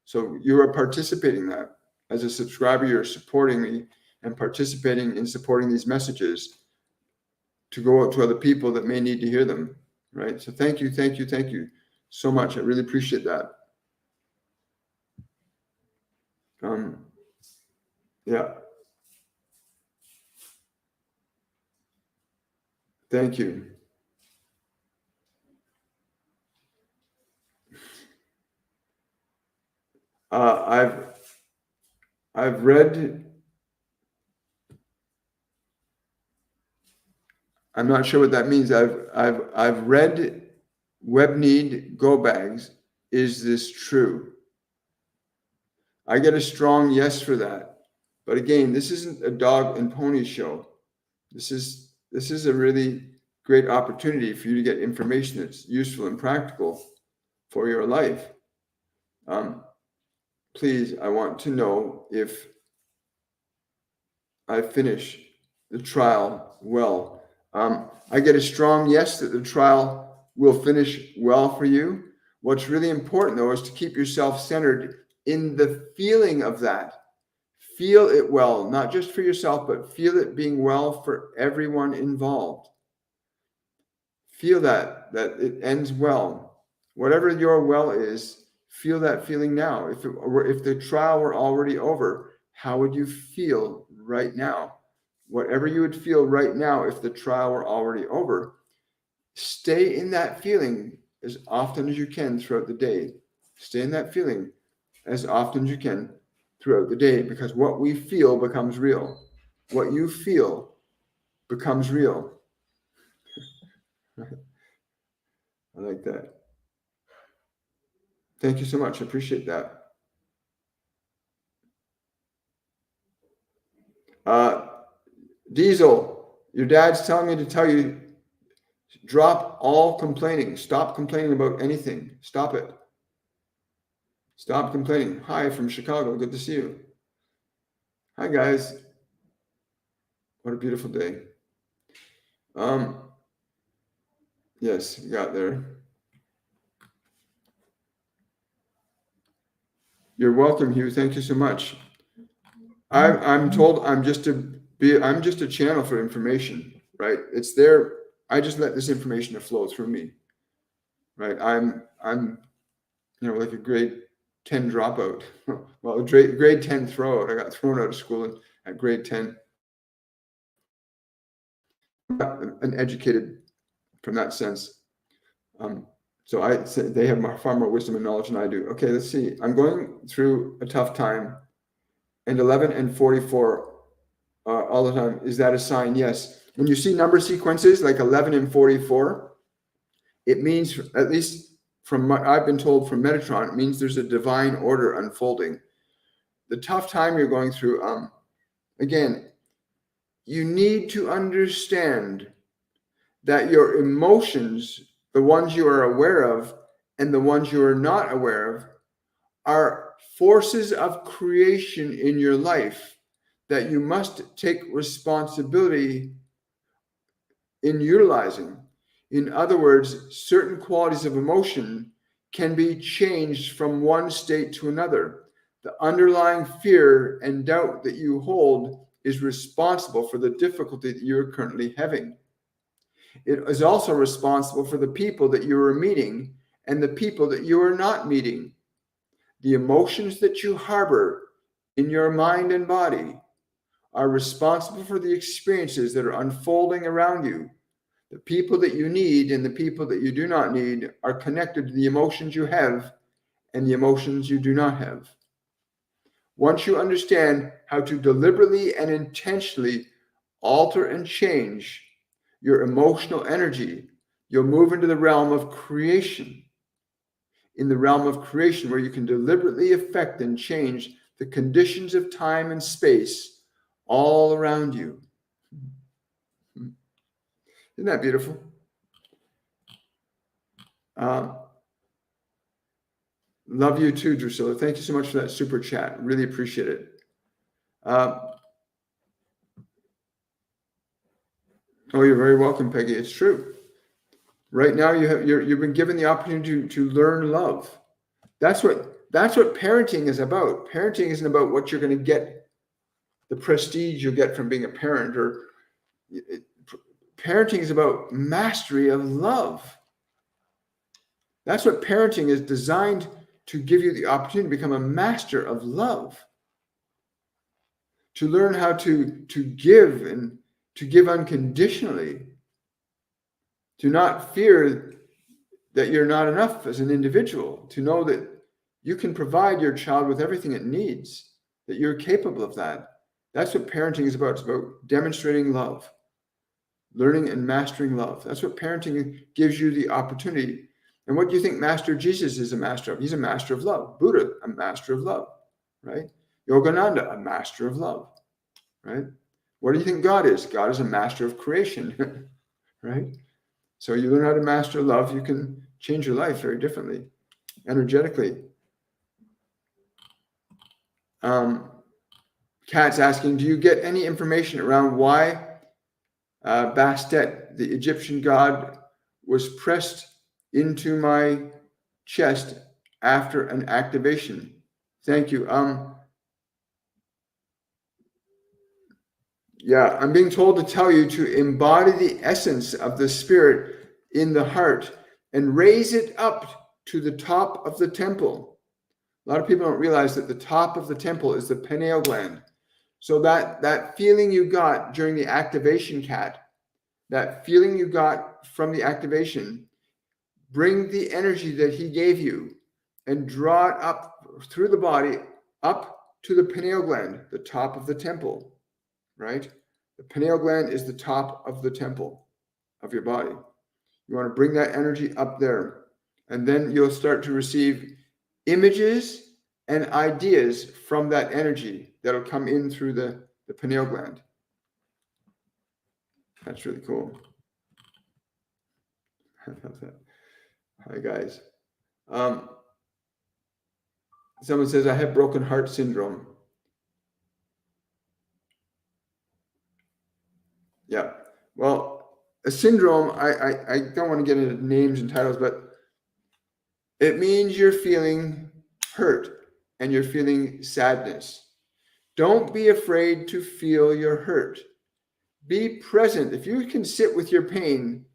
So you are participating in that. As a subscriber, you're supporting me and participating in supporting these messages to go out to other people that may need to hear them. Right. So thank you so much. I really appreciate that. Yeah. Thank you. I've read. I'm not sure what that means. I've read Webneed Go Bags. Is this true? I get a strong yes for that. But again, this isn't a dog and pony show. This is a really great opportunity for you to get information that's useful and practical for your life. Please, I want to know if I finish the trial well. I get a strong yes that the trial will finish well for you. What's really important, though, is to keep yourself centered in the feeling of that. Feel it well, not just for yourself, but feel it being well for everyone involved. Feel that it ends well. Whatever your well is, feel that feeling now. If the trial were already over, how would you feel right now? Whatever you would feel right now if the trial were already over, stay in that feeling as often as you can throughout the day. Stay in that feeling as often as you can throughout the day, because what we feel becomes real. What you feel becomes real. I like that. Thank you so much. I appreciate that. Diesel, your dad's telling me to tell you, drop all complaining. Stop complaining about anything. Stop it. Stop complaining. Hi from Chicago. Good to see you. Hi, guys. What a beautiful day. Yes, you got there. You're welcome, Hugh. Thank you so much. I'm told I'm just a channel for information, right? It's there. I just let this information flow through me, right? I'm like a grade 10 dropout. Well, a grade 10 throwout. I got thrown out of school at grade 10. I'm educated from that sense. So I say they have far more wisdom and knowledge than I do. Okay, let's see. I'm going through a tough time, and 11 and 44 all the time. Is that a sign? Yes. When you see number sequences like 11 and 44, it means, at least from what I've been told from Metatron, it means there's a divine order unfolding. The tough time you're going through, again, you need to understand that your emotions, the ones you are aware of and the ones you are not aware of, are forces of creation in your life that you must take responsibility in utilizing. In other words, certain qualities of emotion can be changed from one state to another. The underlying fear and doubt that you hold is responsible for the difficulty that you're currently having. It is also responsible for the people that you are meeting and the people that you are not meeting. The emotions that you harbor in your mind and body are responsible for the experiences that are unfolding around you. The people that you need and the people that you do not need are connected to the emotions you have and the emotions you do not have. Once you understand how to deliberately and intentionally alter and change your emotional energy, you'll move into the realm of creation. In the realm of creation, where you can deliberately affect and change the conditions of time and space all around you. Isn't that beautiful? Love you too, Drusilla. Thank you so much for that super chat. Really appreciate it. Oh, you're very welcome, Peggy. It's true. Right now, you've been given the opportunity to learn love. That's what parenting is about. Parenting isn't about what you're going to get, the prestige you'll get from being a parent, or parenting is about mastery of love. That's what parenting is designed to give you, the opportunity to become a master of love, to learn how to give, and to give unconditionally, to not fear that you're not enough as an individual, to know that you can provide your child with everything it needs, that you're capable of that. That's what parenting is about. It's about demonstrating love, learning and mastering love. That's what parenting gives you the opportunity. And what do you think Master Jesus is a master of? He's a master of love. Buddha, a master of love, right? Yogananda, a master of love, right? What do you think God is? God is a master of creation, right? So you learn how to master love, you can change your life very differently, energetically. Kat's asking, do you get any information around why Bastet, the Egyptian god, was pressed into my chest after an activation? Thank you. Yeah, I'm being told to tell you to embody the essence of the spirit in the heart and raise it up to the top of the temple. A lot of people don't realize that the top of the temple is the pineal gland. So that feeling you got during the activation cat, that feeling you got from the activation, bring the energy that he gave you and draw it up through the body, up to the pineal gland, the top of the temple, right? The pineal gland is the top of the temple of your body. You want to bring that energy up there, and then you'll start to receive images and ideas from that energy that'll come in through the pineal gland. That's really cool. I love that. Hi, guys. Someone says, I have broken heart syndrome. Yeah. Well, a syndrome, I don't want to get into names and titles, but it means you're feeling hurt and you're feeling sadness. Don't be afraid to feel your hurt. Be present. If you can sit with your pain,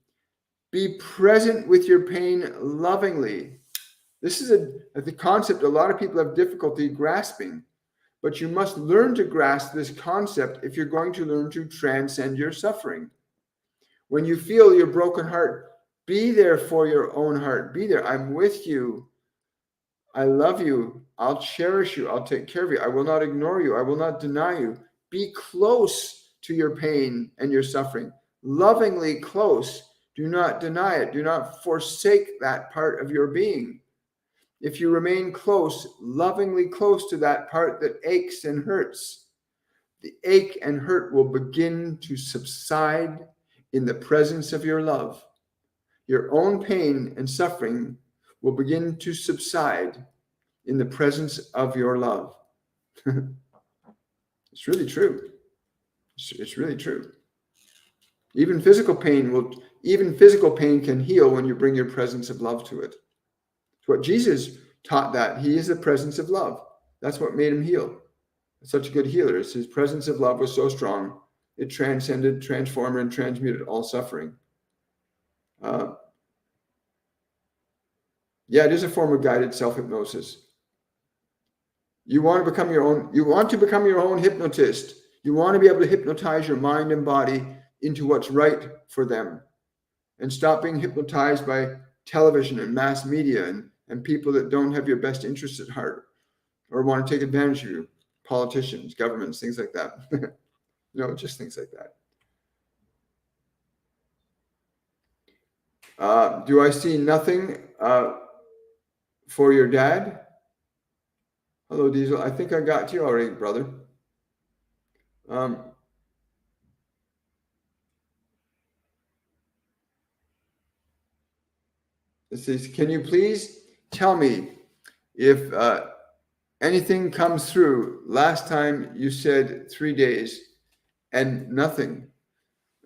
be present with your pain lovingly. This is the concept a lot of people have difficulty grasping, but you must learn to grasp this concept if you're going to learn to transcend your suffering. When you feel your broken heart, be there for your own heart. Be there. I'm with you. I love you. I'll cherish you. I'll take care of you. I will not ignore you. I will not deny you. Be close to your pain and your suffering. Lovingly close. Do not deny it. Do not forsake that part of your being. If you remain close, lovingly close to that part that aches and hurts, the ache and hurt will begin to subside in the presence of your love. Your own pain and suffering will begin to subside in the presence of your love. It's really true. It's really true. Even physical pain can heal when you bring your presence of love to it. It's what Jesus taught, that he is the presence of love. That's what made him heal. Such a good healer. His presence of love was so strong, it transcended, transformed, and transmuted all suffering. Yeah, it is a form of guided self-hypnosis. You want to become your own hypnotist. You want to be able to hypnotize your mind and body into what's right for them, and stop being hypnotized by television and mass media and people that don't have your best interests at heart or want to take advantage of you. Politicians, governments, things like that. Just things like that. Do I see nothing for your dad? Hello, Diesel. I think I got you already, brother. It says, can you please tell me if anything comes through? Last time you said 3 days and nothing.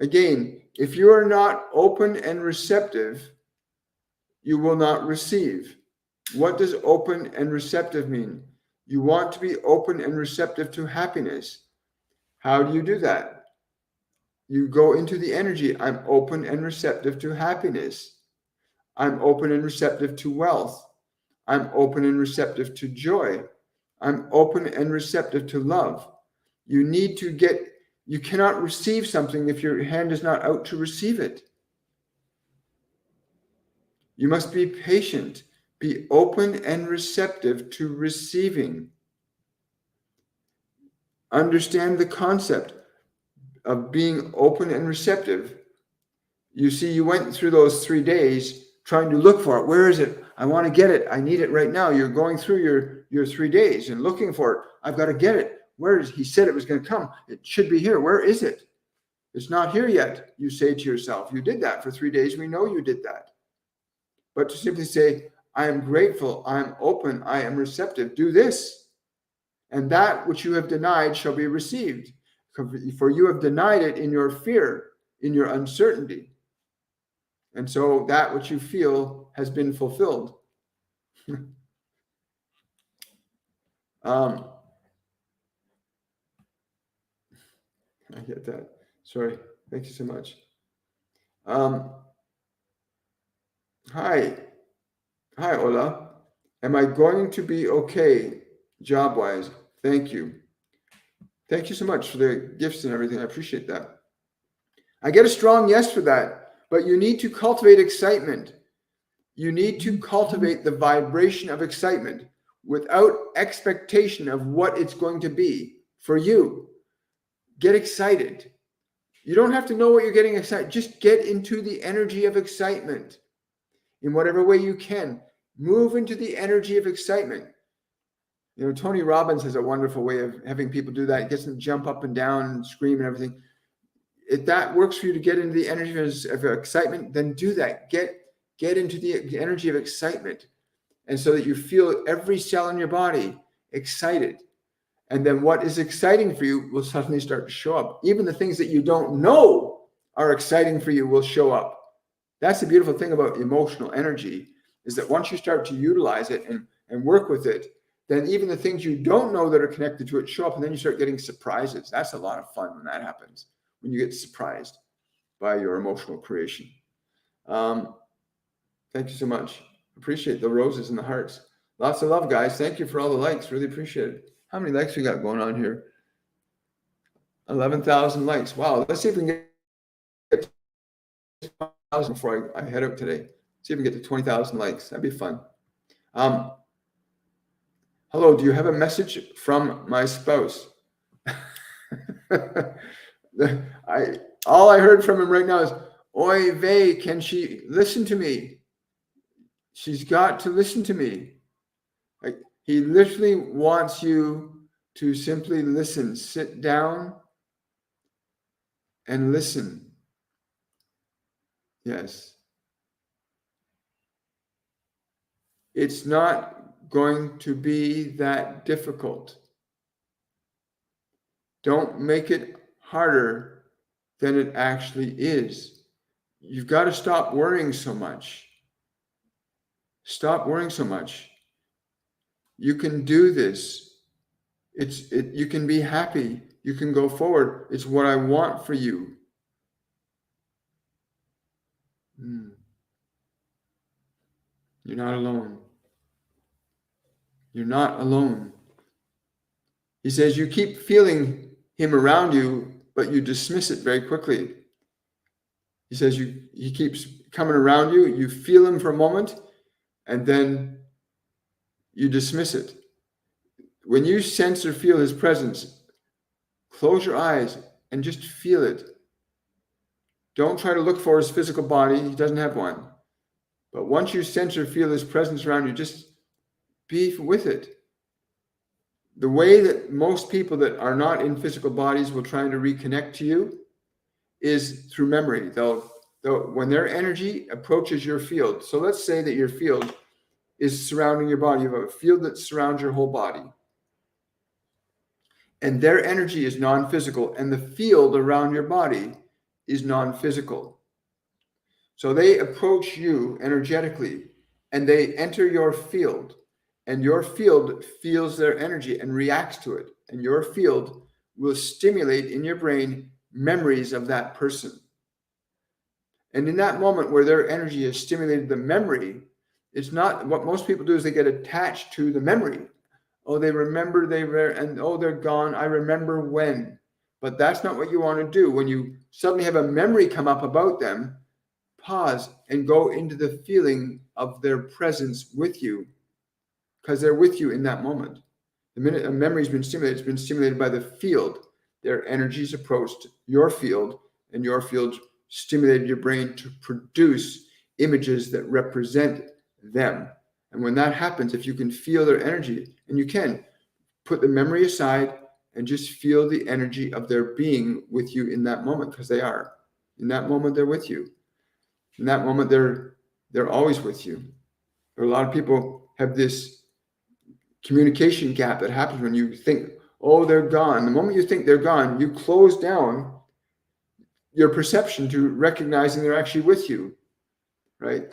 Again, if you are not open and receptive, you will not receive. What does open and receptive mean? You want to be open and receptive to happiness. How do you do that? You go into the energy. I'm open and receptive to happiness. I'm open and receptive to wealth. I'm open and receptive to joy. I'm open and receptive to love. You cannot receive something if your hand is not out to receive it. You must be patient, be open and receptive to receiving. Understand the concept of being open and receptive. You see, you went through those 3 days trying to look for it. Where is it? I want to get it. I need it right now. You're going through your 3 days and looking for it. I've got to get it. Where is he said it was going to come? It should be here. Where is it? It's not here yet. You say to yourself, you did that for 3 days. We know you did that. But to simply say, I am grateful, I am open, I am receptive, do this. And that which you have denied shall be received. For you have denied it in your fear, in your uncertainty. And so that which you feel has been fulfilled. Um, I get that. Sorry. Thank you so much. Hi. Hi, Ola. Am I going to be okay job-wise? Thank you. Thank you so much for the gifts and everything. I appreciate that. I get a strong yes for that, but you need to cultivate excitement. You need to cultivate the vibration of excitement without expectation of what it's going to be for you. Get excited. You don't have to know what you're getting excited. Just get into the energy of excitement in whatever way you can. Move into the energy of excitement. You know, Tony Robbins has a wonderful way of having people do that. It gets them to jump up and down and scream and everything. If that works for you to get into the energy of excitement, then do that. Get into the energy of excitement. And so that you feel every cell in your body excited. And then what is exciting for you will suddenly start to show up. Even the things that you don't know are exciting for you will show up. That's the beautiful thing about emotional energy, is that once you start to utilize it and work with it, then even the things you don't know that are connected to it show up, and then you start getting surprises. That's a lot of fun when that happens, when you get surprised by your emotional creation. Thank you so much. Appreciate the roses and the hearts. Lots of love, guys. Thank you for all the likes. Really appreciate it. How many likes we got going on here? 11,000 likes. Wow. Let's see if we can get 20,000 before I head out today. See if we can get to 20,000 likes. That'd be fun. Hello, do you have a message from my spouse? All I heard from him right now is, Oy vey, can she listen to me? She's got to listen to me. Like, he literally wants you to simply listen. Sit down and listen. Yes. It's not going to be that difficult. Don't make it harder than it actually is. You've got to stop worrying so much. Stop worrying so much. You can do this. You can be happy. You can go forward. It's what I want for you. You're not alone. You're not alone. He says you keep feeling him around you, but you dismiss it very quickly. He says he keeps coming around you. You feel him for a moment, and then you dismiss it. When you sense or feel his presence, close your eyes and just feel it. Don't try to look for his physical body. He doesn't have one. But once you sense or feel his presence around you, just be with it. The way that most people that are not in physical bodies will try to reconnect to you is through memory. They'll when their energy approaches your field. So let's say that your field is surrounding your body. You have a field that surrounds your whole body. And their energy is non-physical, and the field around your body is non-physical. So they approach you energetically, and they enter your field, and your field feels their energy and reacts to it. And your field will stimulate in your brain memories of that person. And in that moment where their energy has stimulated the memory, it's not what most people do is they get attached to the memory. Oh, they remember and oh, they're gone. I remember when. But that's not what you want to do. When you suddenly have a memory come up about them, pause and go into the feeling of their presence with you, because they're with you in that moment. The minute a memory's been stimulated, it's been stimulated by the field. Their energies approached your field, and your field stimulated your brain to produce images that represent them. And when that happens, if you can feel their energy, and you can put the memory aside and just feel the energy of their being with you in that moment, because they are. In that moment, they're with you. In that moment, they're always with you. But a lot of people have this communication gap that happens when you think, oh, they're gone. The moment you think they're gone, you close down your perception to recognizing they're actually with you, right?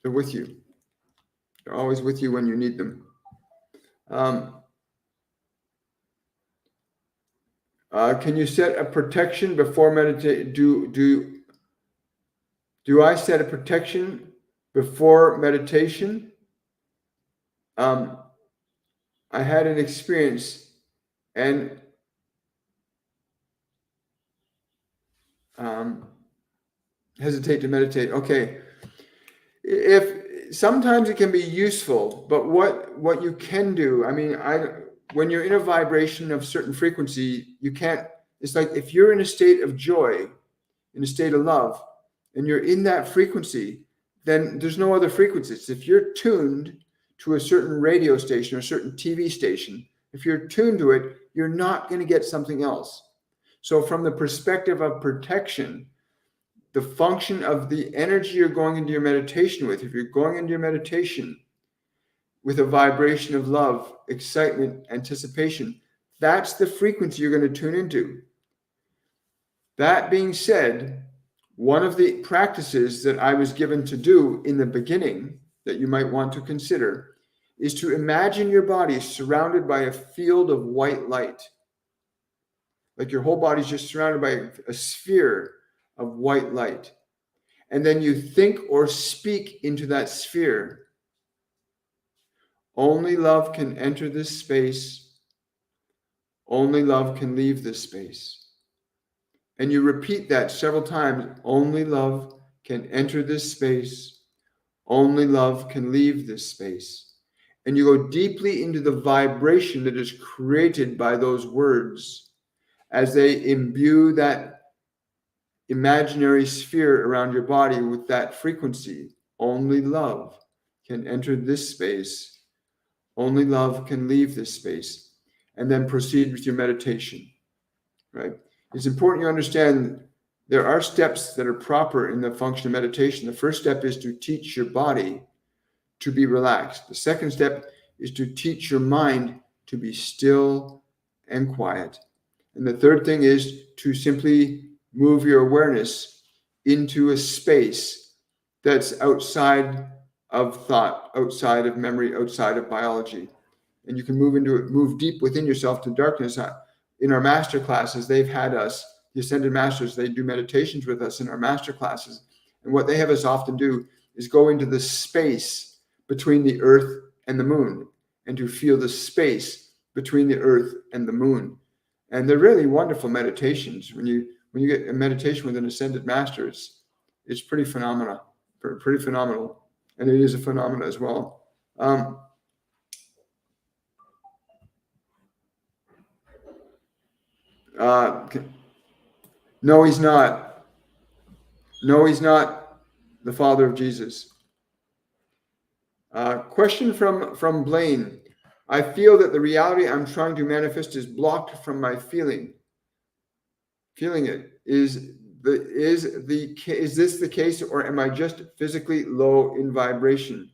They're with you. They're always with you when you need them. Can you set a protection before meditate? Do I set a protection before meditation? I had an experience and hesitate to meditate. Okay, if sometimes it can be useful, but what you can do, I mean, when you're in a vibration of certain frequency, you can't. It's like if you're in a state of joy, in a state of love, and you're in that frequency, then there's no other frequencies. If you're tuned to a certain radio station or a certain TV station, if you're tuned to it, you're not going to get something else. So from the perspective of protection, the function of the energy you're going into your meditation with, if you're going into your meditation with a vibration of love, excitement, anticipation, that's the frequency you're going to tune into. That being said, one of the practices that I was given to do in the beginning that you might want to consider is to imagine your body surrounded by a field of white light. Like your whole body's just surrounded by a sphere of white light. And then you think or speak into that sphere. Only love can enter this space. Only love can leave this space. And you repeat that several times. Only love can enter this space. Only love can leave this space. And you go deeply into the vibration that is created by those words as they imbue that imaginary sphere around your body with that frequency. Only love can enter this space. Only love can leave this space. And then proceed with your meditation, right? It's important you understand there are steps that are proper in the function of meditation. The first step is to teach your body to be relaxed. The second step is to teach your mind to be still and quiet. And the third thing is to simply move your awareness into a space that's outside of thought, outside of memory, outside of biology. And you can move deep within yourself to darkness. In our master classes, they've had us, the Ascended Masters, they do meditations with us in our master classes. And what they have us often do is go into the space between the earth and the moon and to feel the space between the earth and the moon. And they're really wonderful meditations. When you get a meditation with an Ascended Master, it's pretty phenomenal, pretty phenomenal. And it is a phenomena as well. No, he's not. No, he's not the father of Jesus. Question from Blaine. I feel that the reality I'm trying to manifest is blocked from my feeling it. Is this the case, or am I just physically low in vibration?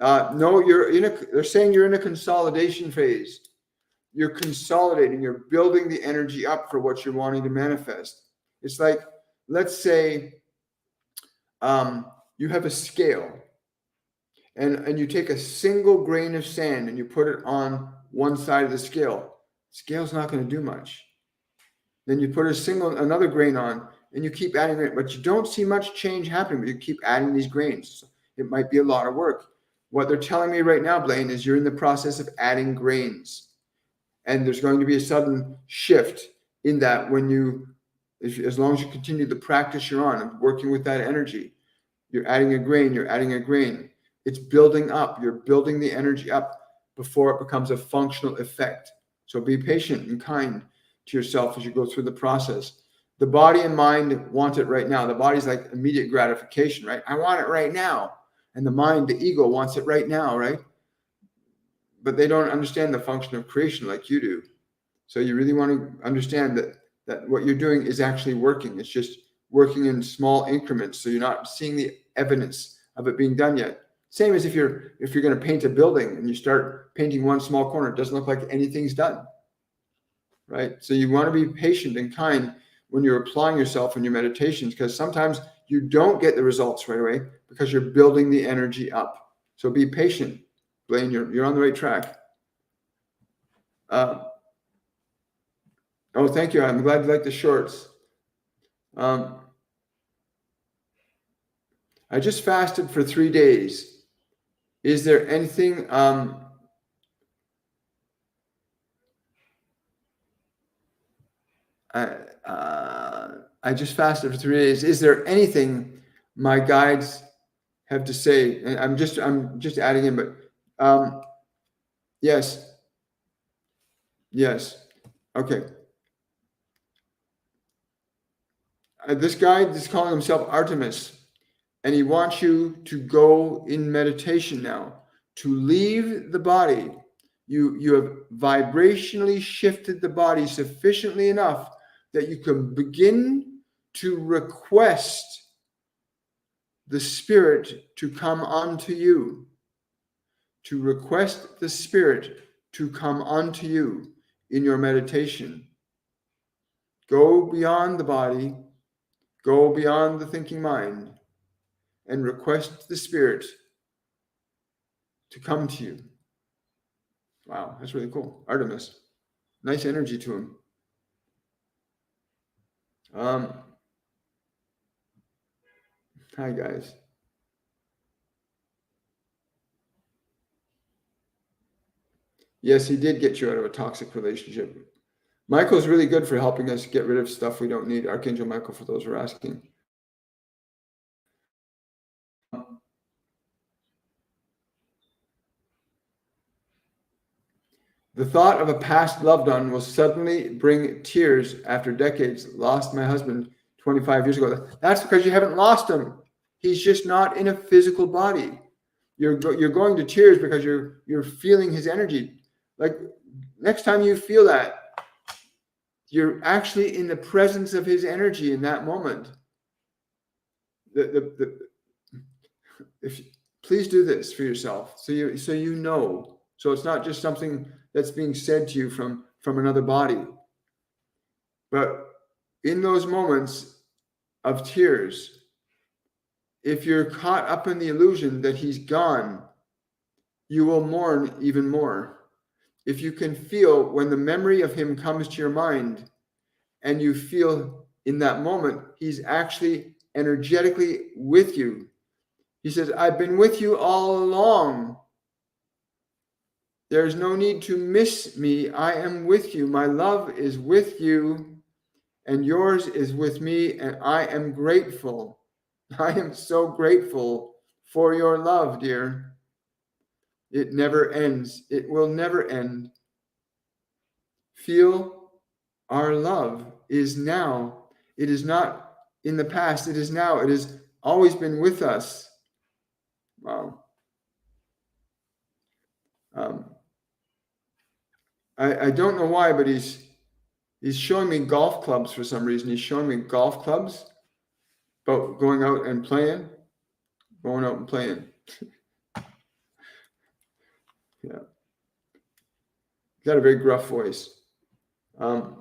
No, they're saying you're in a consolidation phase. You're consolidating, you're building the energy up for what you're wanting to manifest. It's like, let's say you have a scale and you take a single grain of sand and you put it on one side of the scale. Scale's not going to do much. Then you put another grain on and you keep adding it, but you don't see much change happening, but you keep adding these grains. It might be a lot of work. What they're telling me right now, Blaine, is you're in the process of adding grains. And there's going to be a sudden shift in that as long as you continue the practice you're on and working with that energy, you're adding a grain. It's building up. You're building the energy up before it becomes a functional effect. So be patient and kind to yourself as you go through the process. The body and mind want it right now. The body's like immediate gratification, right? I want it right now. And the mind, the ego, wants it right now, right? But they don't understand the function of creation like you do. So you really want to understand that what you're doing is actually working. It's just working in small increments. So you're not seeing the evidence of it being done yet. Same as if you're going to paint a building and you start painting one small corner, it doesn't look like anything's done, right? So you want to be patient and kind when you're applying yourself in your meditations, because sometimes you don't get the results right away because you're building the energy up. So be patient, Blaine. You're on the right track. Oh, thank you. I'm glad you like the shorts. I just fasted for 3 days. Is there anything I just fasted for 3 days. Is there anything my guides have to say? And I'm just adding in, but yes. Okay. This guide is calling himself Artemis, and he wants you to go in meditation now, to leave the body. You have vibrationally shifted the body sufficiently enough that you can begin to request the spirit to come onto you, to request the spirit to come onto you in your meditation. Go beyond the body, go beyond the thinking mind, and request the spirit to come to you. Wow, that's really cool. Artemis, nice energy to him. Hi, guys. Yes, he did get you out of a toxic relationship. Michael's really good for helping us get rid of stuff we don't need. Archangel Michael, for those who are asking. The thought of a past loved one will suddenly bring tears after decades. Lost my husband 25 years ago. That's because you haven't lost him. He's just not in a physical body. You're going to tears because you're feeling his energy. Like next time you feel that, you're actually in the presence of his energy in that moment. Please do this for yourself, so you know. So it's not just something that's being said to you from another body. But in those moments of tears, if you're caught up in the illusion that he's gone, you will mourn even more. If you can feel when the memory of him comes to your mind, and you feel in that moment, he's actually energetically with you. He says, I've been with you all along. There's no need to miss me. I am with you. My love is with you, and yours is with me, and I am grateful. I am so grateful for your love, dear. It never ends. It will never end. Feel our love is now. It is not in the past. It is now. It has always been with us. Wow. I don't know why, but he's showing me golf clubs for some reason. He's showing me golf clubs, but going out and playing. Yeah. He's got a very gruff voice. I'm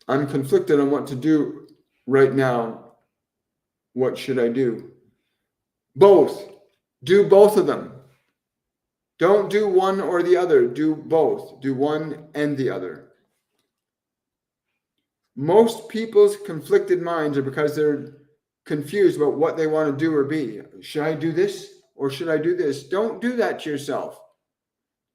conflicted on what to do right now. What should I do? Both. Do both of them. Don't do one or the other. Do both. Do one and the other. Most people's conflicted minds are because they're confused about what they want to do or be. Should I do this or should I do this? Don't do that to yourself.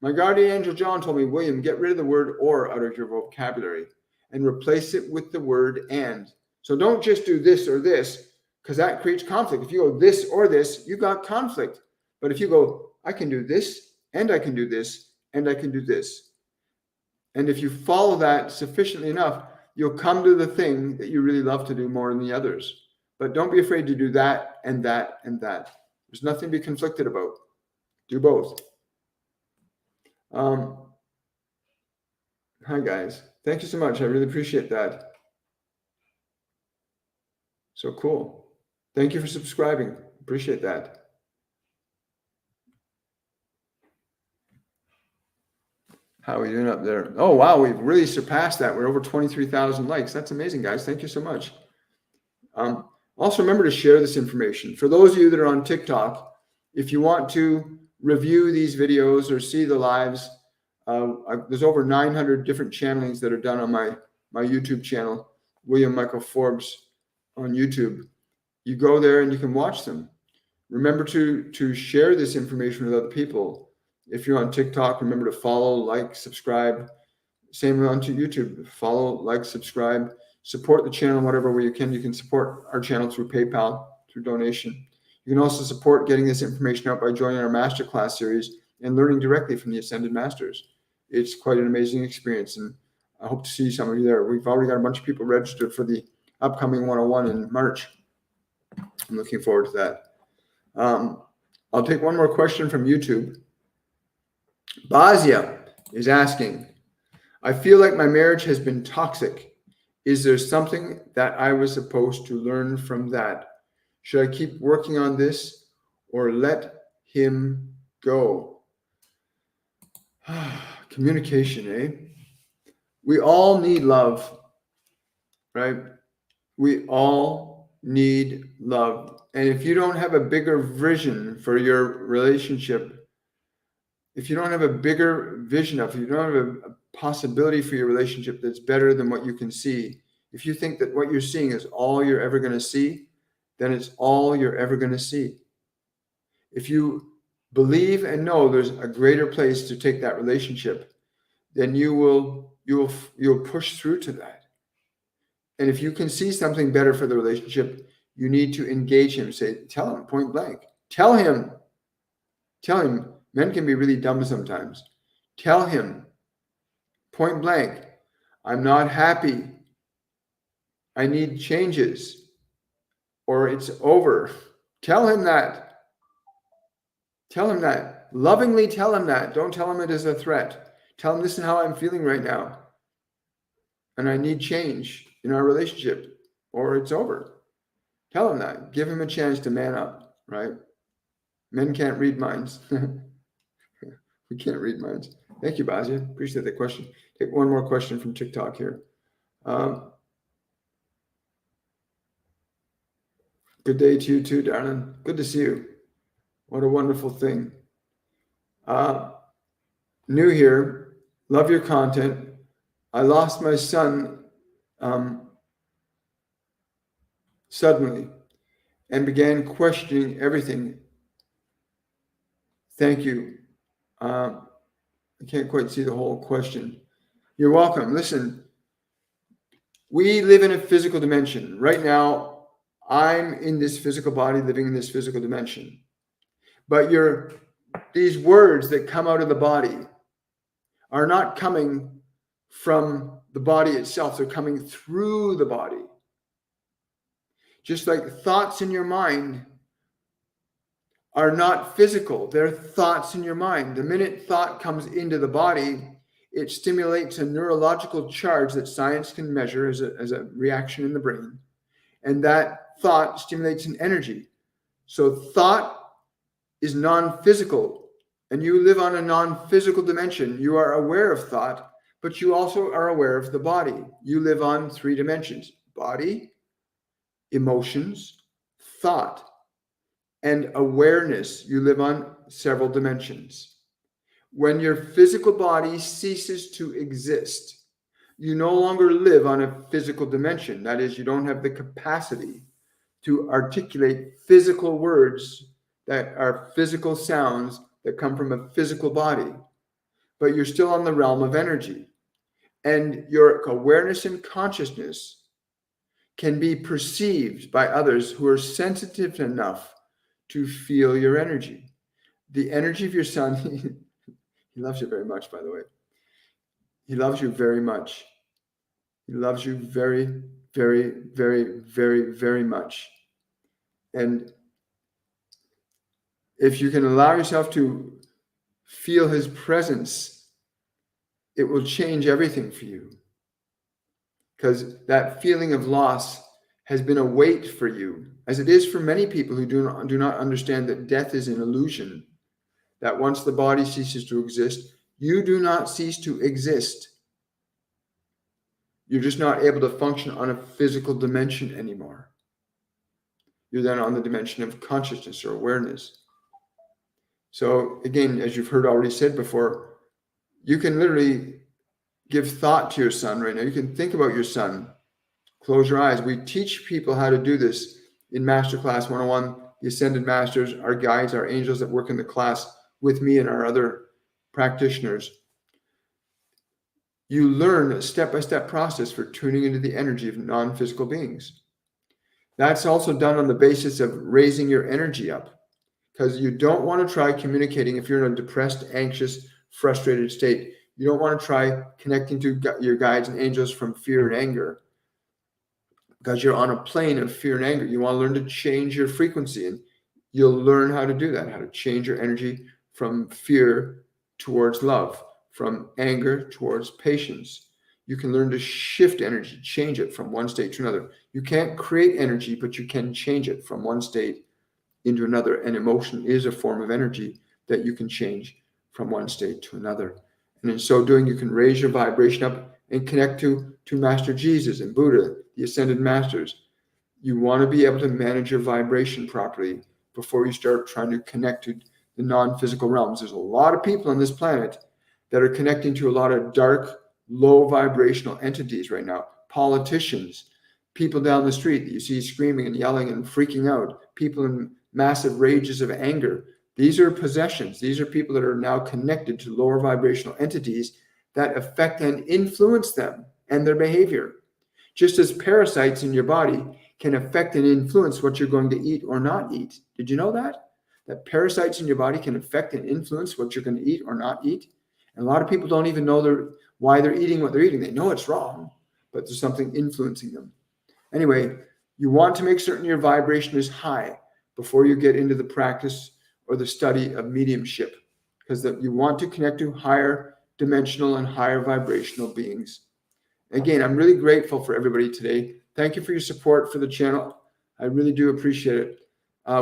My guardian angel John told me, William, get rid of the word or out of your vocabulary and replace it with the word and. So don't just do this or this, because that creates conflict. If you go this or this, you got conflict. But if you go, I can do this, and I can do this, and I can do this. And if you follow that sufficiently enough, you'll come to the thing that you really love to do more than the others. But don't be afraid to do that and that and that. There's nothing to be conflicted about. Do both. Hi, guys. Thank you so much. I really appreciate that. So cool. Thank you for subscribing. Appreciate that. How are we doing up there? Oh, wow. We've really surpassed that. We're over 23,000 likes. That's amazing, guys. Thank you so much. Also, remember to share this information. For those of you that are on TikTok, if you want to review these videos or see the lives, There's over 900 different channelings that are done on my YouTube channel, William Michael Forbes on YouTube. You go there and you can watch them. Remember to share this information with other people. If you're on TikTok, remember to follow, like, subscribe. Same on to YouTube. Follow, like, subscribe. Support the channel whatever way you can. You can support our channel through PayPal, through donation. You can also support getting this information out by joining our masterclass series and learning directly from the Ascended Masters. It's quite an amazing experience, and I hope to see some of you there. We've already got a bunch of people registered for the upcoming 101 in March. I'm looking forward to that. I'll take one more question from YouTube. Bazia is asking, I feel like my marriage has been toxic. Is there something that I was supposed to learn from that? Should I keep working on this or let him go? Communication, eh? We all need love, right? We all need love. And if you don't have a bigger vision for your relationship, if you don't have a bigger vision of it, you don't have a possibility for your relationship that's better than what you can see, if you think that what you're seeing is all you're ever going to see, then it's all you're ever going to see. If you believe and know there's a greater place to take that relationship, then you'll push through to that. And if you can see something better for the relationship, you need to engage him. Tell him point blank. Tell him. Men can be really dumb sometimes. Tell him point blank, I'm not happy. I need changes, or it's over. Tell him that. Tell him that. Lovingly tell him that. Don't tell him it as a threat. Tell him, this is how I'm feeling right now, and I need change in our relationship, or it's over. Tell him that. Give him a chance to man up, right? Men can't read minds. We can't read minds. Thank you, Bazia. Appreciate the question. Take one more question from TikTok here. Good day to you too, darling. Good to see you. What a wonderful thing. New here. Love your content. I lost my son suddenly and began questioning everything. Thank you. I can't quite see the whole question. You're welcome. Listen, we live in a physical dimension. Right now, I'm in this physical body, living in this physical dimension. But these words that come out of the body are not coming from the body itself. They're coming through the body. Just like thoughts in your mind are not physical. They're thoughts in your mind. The minute thought comes into the body, it stimulates a neurological charge that science can measure as a reaction in the brain. And that thought stimulates an energy. So thought is non-physical, and you live on a non-physical dimension. You are aware of thought, but you also are aware of the body. You live on 3 dimensions: body, emotions, thought, and awareness. You live on several dimensions. When your physical body ceases to exist, you no longer live on a physical dimension. That is, you don't have the capacity to articulate physical words that are physical sounds that come from a physical body, but you're still on the realm of energy. And your awareness and consciousness can be perceived by others who are sensitive enough to feel your energy. The energy of your son, he loves you very much, by the way. He loves you very much. He loves you very, very, very, very, very much. And if you can allow yourself to feel his presence, it will change everything for you. Because that feeling of loss has been a weight for you, as it is for many people who do not understand that death is an illusion, that once the body ceases to exist, you do not cease to exist. You're just not able to function on a physical dimension anymore. You're then on the dimension of consciousness or awareness. So again, as you've heard already said before, You can literally give thought to your son right now. You can think about your son. Close your eyes. We teach people how to do this in Masterclass 101. The Ascended Masters, our guides, our angels that work in the class with me and our other practitioners. You learn a step-by-step process for tuning into the energy of non-physical beings. That's also done on the basis of raising your energy up, because you don't want to try communicating if you're in a depressed, anxious, frustrated state. You don't want to try connecting to your guides and angels from fear and anger, because you're on a plane of fear and anger. You want to learn to change your frequency, and you'll learn how to do that, how to change your energy from fear towards love, from anger towards patience. You can learn to shift energy, change it from one state to another. You can't create energy, but you can change it from one state into another. And emotion is a form of energy that you can change from one state to another. And in so doing, you can raise your vibration up and connect to Master Jesus and Buddha, the Ascended Masters. You want to be able to manage your vibration properly before you start trying to connect to the non-physical realms. There's a lot of people on this planet that are connecting to a lot of dark, low vibrational entities right now. Politicians, people down the street that you see screaming and yelling and freaking out, people in massive rages of anger. These are possessions. These are people that are now connected to lower vibrational entities that affect and influence them and their behavior. Just as parasites in your body can affect and influence what you're going to eat or not eat. Did you know that? That parasites in your body can affect and influence what you're going to eat or not eat? And a lot of people don't even know why they're eating what they're eating. They know it's wrong, but there's something influencing them. Anyway, you want to make certain your vibration is high before you get into the practice or the study of mediumship, because you want to connect to higher dimensional and higher vibrational beings. Again, I'm really grateful for everybody today. Thank you for your support for the channel. I really do appreciate it.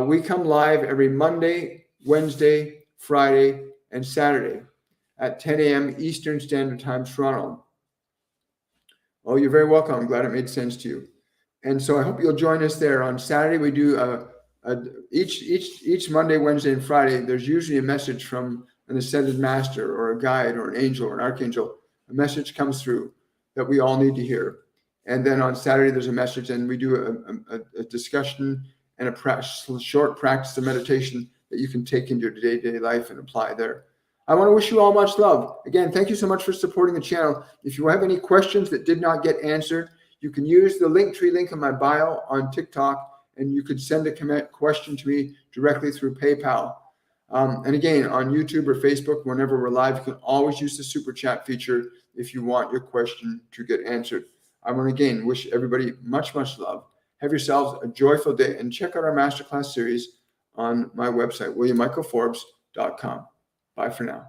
We come live every Monday, Wednesday, Friday, and Saturday at 10 a.m. Eastern Standard Time, Toronto. Oh, you're very welcome. I'm glad it made sense to you. And so I hope you'll join us there. On Saturday, we do each Monday, Wednesday, and Friday, there's usually a message from an Ascended Master or a guide or an angel or an archangel. A message comes through that we all need to hear. And then on Saturday, there's a message, and we do a discussion and a short practice of meditation that you can take into your day-to-day life and apply there. I want to wish you all much love. Again, thank you so much for supporting the channel. If you have any questions that did not get answered, you can use the Linktree link in my bio on TikTok, and you could send a question to me directly through PayPal. And again, on YouTube or Facebook, whenever we're live, you can always use the super chat feature if you want your question to get answered. I want to again wish everybody much, much love. Have yourselves a joyful day, and check out our masterclass series on my website, WilliamMichaelForbes.com. Bye for now.